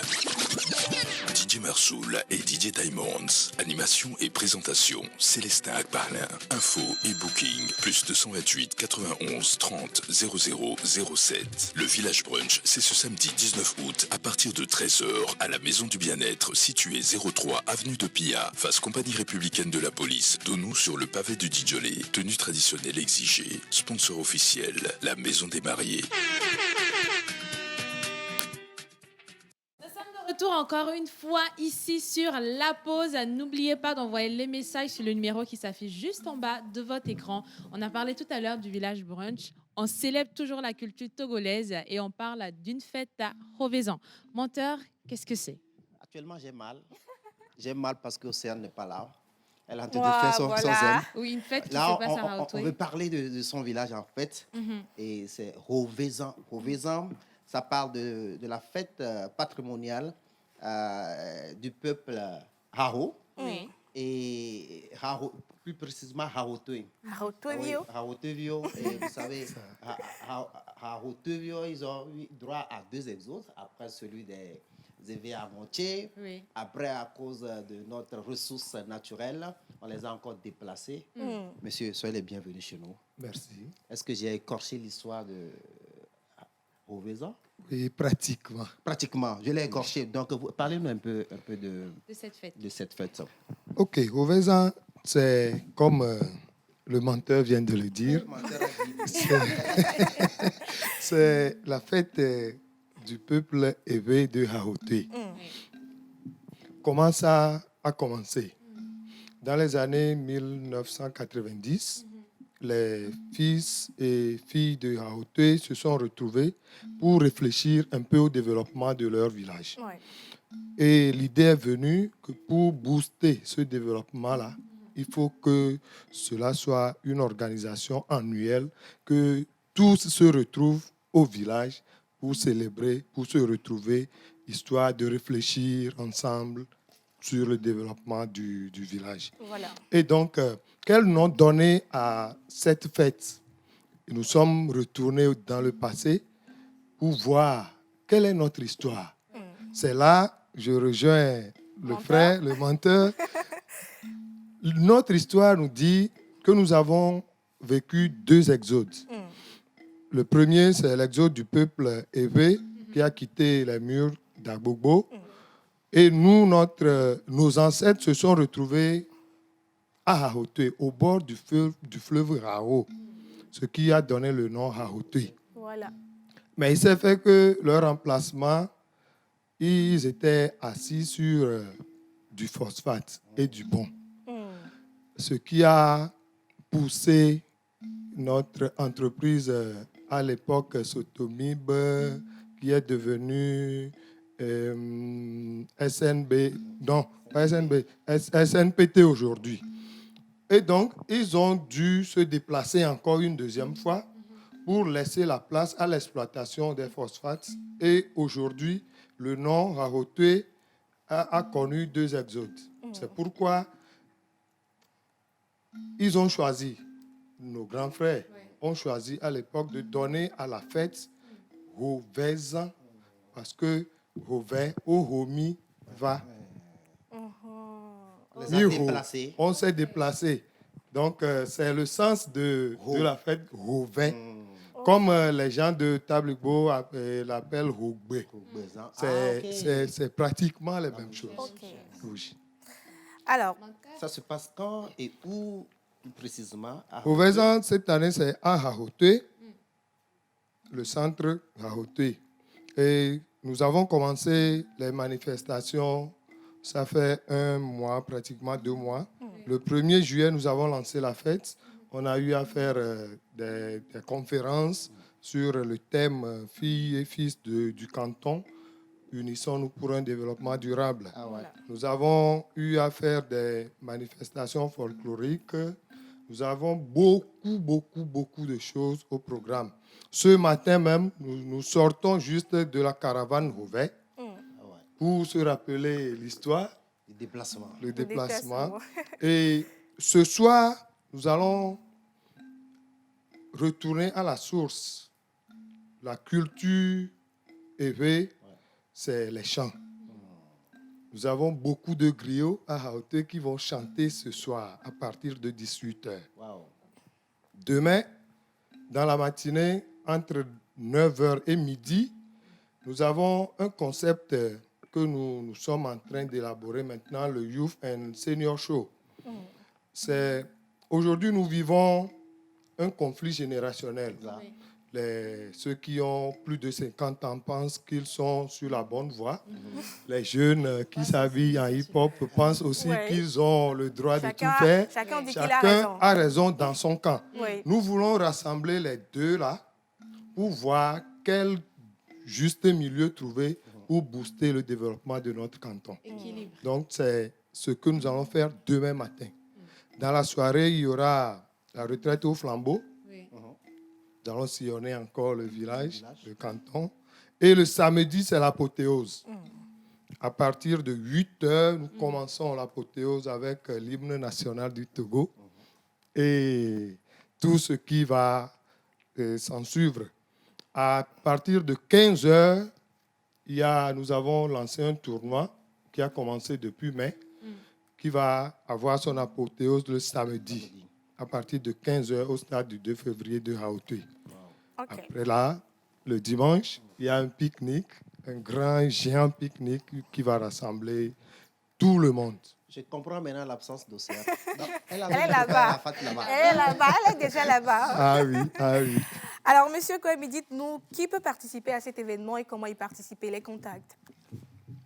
DJ Marsoul et DJ Diamonds. Animation et présentation, Célestin Akbarlin. Info et booking, plus 228 91 30 00 07. Le village brunch, c'est ce samedi 19 août à partir de 13h à la Maison du Bien-être, située 03 avenue de Pia, face compagnie républicaine de la police, Donou sur le pavé du Dijolé. Tenue traditionnelle exigée. Sponsor officiel, la Maison des Mariés. Retour encore une fois ici sur La Pause. N'oubliez pas d'envoyer les messages sur le numéro qui s'affiche juste en bas de votre écran. On a parlé tout à l'heure du village brunch. On célèbre toujours la culture togolaise et on parle d'une fête à Hovezan. Menteur, qu'est-ce que c'est? Actuellement, j'ai mal. J'ai mal parce qu'Océane n'est pas là. Elle est en train de faire son zen. Oui, une fête qui là, se passe à Raotoué. On veut parler de son village, en fait. Et c'est Hovezan. Hovezan, ça parle de la fête patrimoniale du peuple Haro. Oui. Et Haro, plus précisément Harotué. Harotuévio. Harotuévio. Et vous savez, Harotuévio, ils ont eu droit à 2 exodes. Après celui des éveillés à Montier. Oui. Après, à cause de notre ressource naturelle, on les a encore déplacés. Monsieur, soyez les bienvenus chez nous. Merci. Est-ce que j'ai écorché l'histoire de Hovezan? Oui, pratiquement. Pratiquement, je l'ai écorché. Donc, parlez-nous un peu de cette fête. Ok, Hovezan, c'est comme le menteur vient de le dire. C'est la fête du peuple éveillé de Haoté. Comment ça a commencé? Dans les années 1990, les fils et filles de Haoté se sont retrouvés pour réfléchir un peu au développement de leur village. Ouais. Et l'idée est venue que pour booster ce développement-là, il faut que cela soit une organisation annuelle, que tous se retrouvent au village pour célébrer, pour se retrouver, histoire de réfléchir ensemble sur le développement du village. Voilà. Et donc, quel nom donner à cette fête? Nous sommes retournés dans le passé pour voir quelle est notre histoire. C'est là, je rejoins le frère, le menteur. Notre histoire nous dit que nous avons vécu 2 exodes. Le premier, c'est l'exode du peuple Évé qui a quitté les murs d'Agbogbo. Et nous, nos ancêtres se sont retrouvés à Haoté, au bord du fleuve Rao, ce qui a donné le nom Haoté. Voilà. Mais il s'est fait que leur emplacement, ils étaient assis sur du phosphate et du bon. Ce qui a poussé notre entreprise à l'époque Sotomib, qui est devenue SNPT aujourd'hui. Et donc, ils ont dû se déplacer encore une deuxième fois pour laisser la place à l'exploitation des phosphates. Et aujourd'hui, le nom Haoté a connu 2 exodes. C'est pourquoi ils ont choisi, nos grands frères ont choisi à l'époque de donner à la fête Hovezan, parce que Hové, Ohomi, va. On s'est déplacé. Donc, c'est le sens de la fête Hové. Comme les gens de Tabligbo l'appellent Hogbe. C'est pratiquement les mêmes choses. Oui. Alors, ça se passe quand et où précisément? Hovezan, cette année, c'est à Haoté, le centre Haoté. Et nous avons commencé les manifestations, ça fait 1 mois, pratiquement 2 mois. Le 1er juillet, nous avons lancé la fête. On a eu à faire des conférences sur le thème filles et fils du canton. Unissons-nous pour un développement durable. Nous avons eu à faire des manifestations folkloriques nous avons beaucoup de choses au programme. Ce matin même, nous sortons juste de la caravane Rouvet pour se rappeler l'histoire. Le déplacement. Le déplacement. Et ce soir, nous allons retourner à la source. La culture élevée, c'est les chants. Nous avons beaucoup de griots à Haute qui vont chanter ce soir à partir de 18h. Demain, dans la matinée, entre 9h et midi, nous avons un concept que nous sommes en train d'élaborer maintenant, le Youth and Senior Show. Aujourd'hui, nous vivons un conflit générationnel. Ceux qui ont plus de 50 ans pensent qu'ils sont sur la bonne voie. Les jeunes qui s'habillent en hip-hop pensent aussi qu'ils ont le droit de tout faire. Chacun dit qu'il a raison dans son camp. Oui. Nous voulons rassembler les deux là pour voir quel juste milieu trouver pour booster le développement de notre canton. Équilibre. Donc, c'est ce que nous allons faire demain matin. Dans la soirée, il y aura la retraite au flambeau. Nous allons sillonner encore le village, le canton. Et le samedi, c'est l'apothéose. À partir de 8h, nous commençons l'apothéose avec l'hymne national du Togo et tout ce qui va s'en suivre. À partir de 15h, nous avons lancé un tournoi qui a commencé depuis mai, qui va avoir son apothéose le samedi, à partir de 15h au stade du 2 février de Hauteuil. Après là, le dimanche, il y a un pique-nique, un grand, géant pique-nique qui va rassembler tout le monde. Je comprends maintenant l'absence d'Océane. Elle est là-bas. Elle est déjà là-bas. Ah oui. Alors, Monsieur Koemi, dites-nous, qui peut participer à cet événement et comment y participer, les contacts?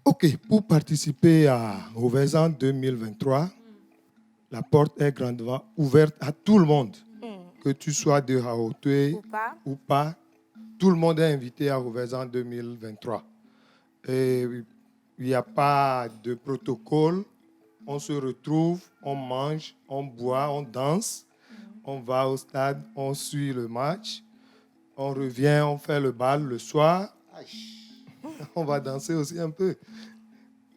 OK, pour participer au Vezan 2023, la porte est grandement ouverte à tout le monde. Que tu sois de Hauteuil ou pas, tout le monde est invité à Vezan 2023. Et il n'y a pas de protocole. On se retrouve, on mange, on boit, on danse. On va au stade, on suit le match. On revient, on fait le bal le soir. On va danser aussi un peu.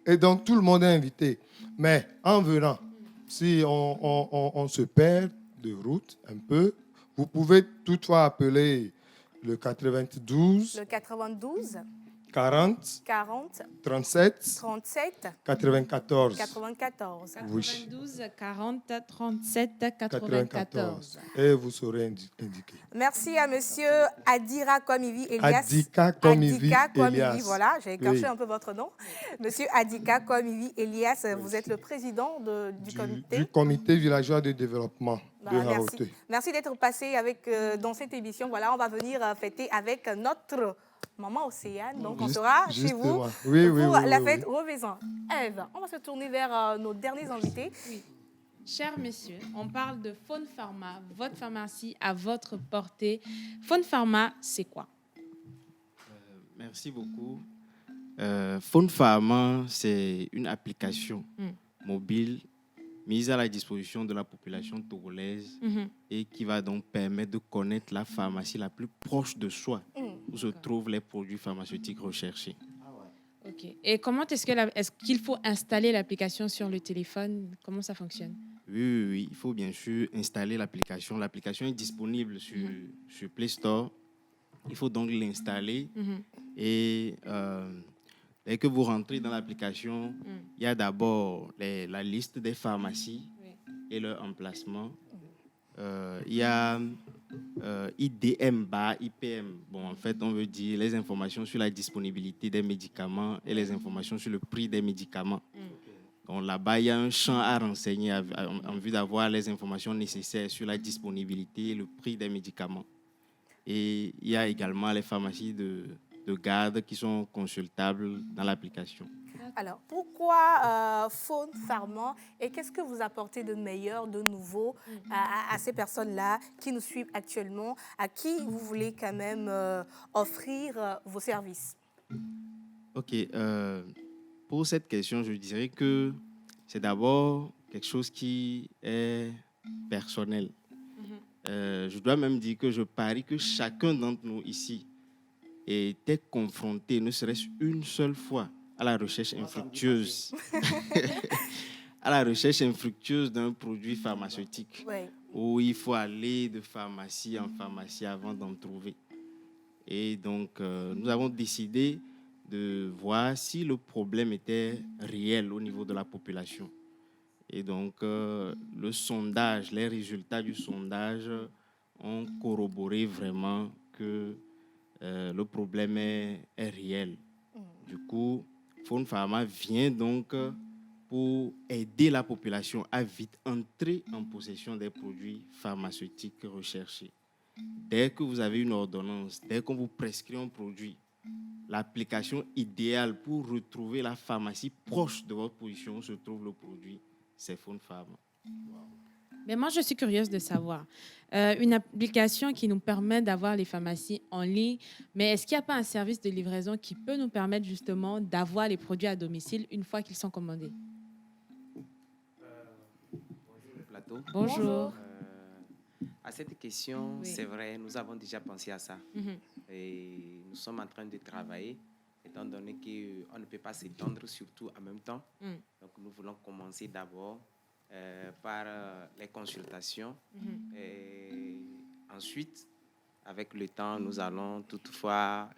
Et donc, tout le monde est invité. Mais en venant, si on se perd de route un peu, vous pouvez toutefois appeler le 92. Le 92. 40. 37. 94. 94. Oui. 92 40 37 94. Et vous saurez indiquer. Merci à monsieur Adira Komivi Elias. Adika Komivi Elias. Voilà, j'ai écorché un peu votre nom. Monsieur Adika Komivi Elias, vous êtes le président du comité. Du comité villageois de développement de Hauteuil. Merci d'être passé dans cette émission. Voilà, on va venir fêter avec notre maman Océane. Donc, on sera chez vous pour la fête au Vezan. Ève, on va se tourner vers nos derniers invités. Oui. Chers messieurs, on parle de Faune Pharma, votre pharmacie à votre portée. Faune Pharma, c'est quoi? Merci beaucoup. Faune Pharma, c'est une application mobile mise à la disposition de la population togolaise et qui va donc permettre de connaître la pharmacie la plus proche de soi, où se trouvent les produits pharmaceutiques recherchés. Ok. Et comment est-ce qu'il faut installer l'application sur le téléphone? Comment ça fonctionne? Oui, il faut bien sûr installer l'application. L'application est disponible sur Play Store. Il faut donc l'installer et dès que vous rentrez dans l'application, il y a d'abord la liste des pharmacies et leur emplacement. Il y a IDM, IPM. Bon, en fait, on veut dire les informations sur la disponibilité des médicaments et les informations sur le prix des médicaments. Donc là-bas, il y a un champ à renseigner en vue d'avoir les informations nécessaires sur la disponibilité et le prix des médicaments. Et il y a également les pharmacies de garde qui sont consultables dans l'application. Alors, pourquoi Faune Pharma et qu'est-ce que vous apportez de meilleur, de nouveau à ces personnes-là qui nous suivent actuellement, à qui vous voulez quand même offrir vos services? OK. Pour cette question, je dirais que c'est d'abord quelque chose qui est personnel. Je dois même dire que je parie que chacun d'entre nous ici était confronté, ne serait-ce une seule fois, à la recherche infructueuse. À la recherche infructueuse d'un produit pharmaceutique, où il faut aller de pharmacie en pharmacie avant d'en trouver. Et donc, nous avons décidé de voir si le problème était réel au niveau de la population. Et donc, le sondage, les résultats du sondage ont corroboré vraiment que le problème est réel. Du coup, Faune Pharma vient donc pour aider la population à vite entrer en possession des produits pharmaceutiques recherchés. Dès que vous avez une ordonnance, dès qu'on vous prescrit un produit, l'application idéale pour retrouver la pharmacie proche de votre position où se trouve le produit, c'est Faune Pharma. Mais moi, je suis curieuse de savoir. Une application qui nous permet d'avoir les pharmacies en ligne, mais est-ce qu'il n'y a pas un service de livraison qui peut nous permettre justement d'avoir les produits à domicile une fois qu'ils sont commandés? Bonjour le plateau. Bonjour. À cette question, c'est vrai, nous avons déjà pensé à ça. Et nous sommes en train de travailler, étant donné qu'on ne peut pas s'étendre surtout en même temps. Donc nous voulons commencer d'abord par les consultations. Et ensuite, avec le temps, nous allons toutefois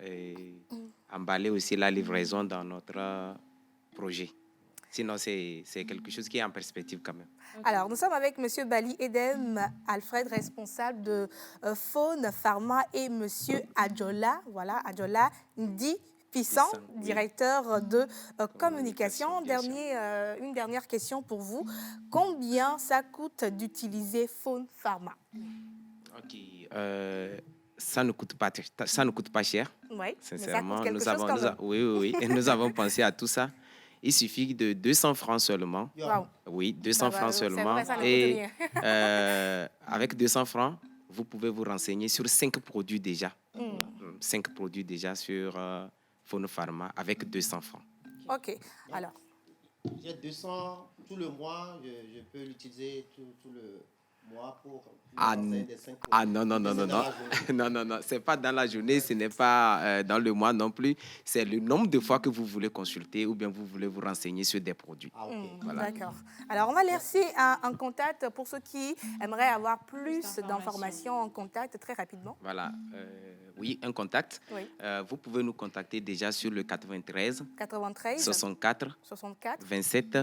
emballer aussi la livraison dans notre projet. Sinon, c'est quelque chose qui est en perspective quand même. Alors, nous sommes avec M. Bali Edem Alfred, responsable de Faune Pharma, et M. Adjola, voilà, Adjola Ndi Pissant, directeur de communication. Une dernière question pour vous. Combien ça coûte d'utiliser Faune Pharma? Ok. Ça ne coûte pas cher. Oui, sincèrement. Mais ça coûte quelque chose quand même. Oui. Et nous avons pensé à tout ça. Il suffit de 200 francs seulement. Wow. Oui, 200 francs seulement. Vrai, ça ne coûte et rien. avec 200 francs, vous pouvez vous renseigner sur 5 produits déjà. 5 produits déjà sur Faune Pharma avec 200 francs. OK. Alors. J'ai 200 tout le mois. Je peux l'utiliser tout le mois pour... Non, c'est pas dans la journée, ce n'est pas dans le mois non plus. C'est le nombre de fois que vous voulez consulter ou bien vous voulez vous renseigner sur des produits. Voilà. D'accord. Alors, on va laisser un contact pour ceux qui aimeraient avoir plus d'informations en contact très rapidement. Voilà. Oui, un contact. Oui. Vous pouvez nous contacter déjà sur le 93 64 27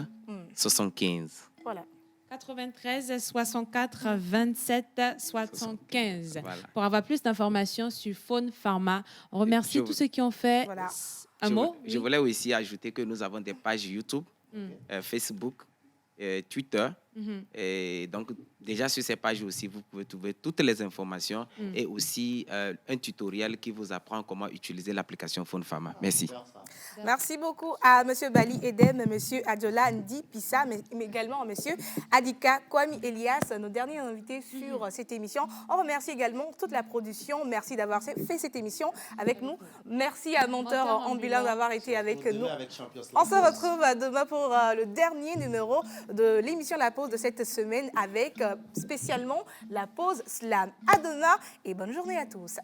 75. Voilà. 93 64 27 75. Voilà. Pour avoir plus d'informations sur Faune Pharma, on remercie tous ceux qui ont fait un mot. Je voulais aussi ajouter que nous avons des pages YouTube, Facebook, Twitter. Et donc, déjà sur ces pages aussi, vous pouvez trouver toutes les informations et aussi un tutoriel qui vous apprend comment utiliser l'application Faune Pharma. Merci. Merci beaucoup à M. Bali Edem, M. Adjola Ndi Pissa, mais également à M. Adika Kwame Elias, nos derniers invités sur cette émission. On remercie également toute la production. Merci d'avoir fait cette émission avec nous. Merci à Monteur Ambulant d'avoir été avec nous. On se retrouve demain pour le dernier numéro de l'émission La Pause de cette semaine avec spécialement la pause slam. À demain et bonne journée à tous.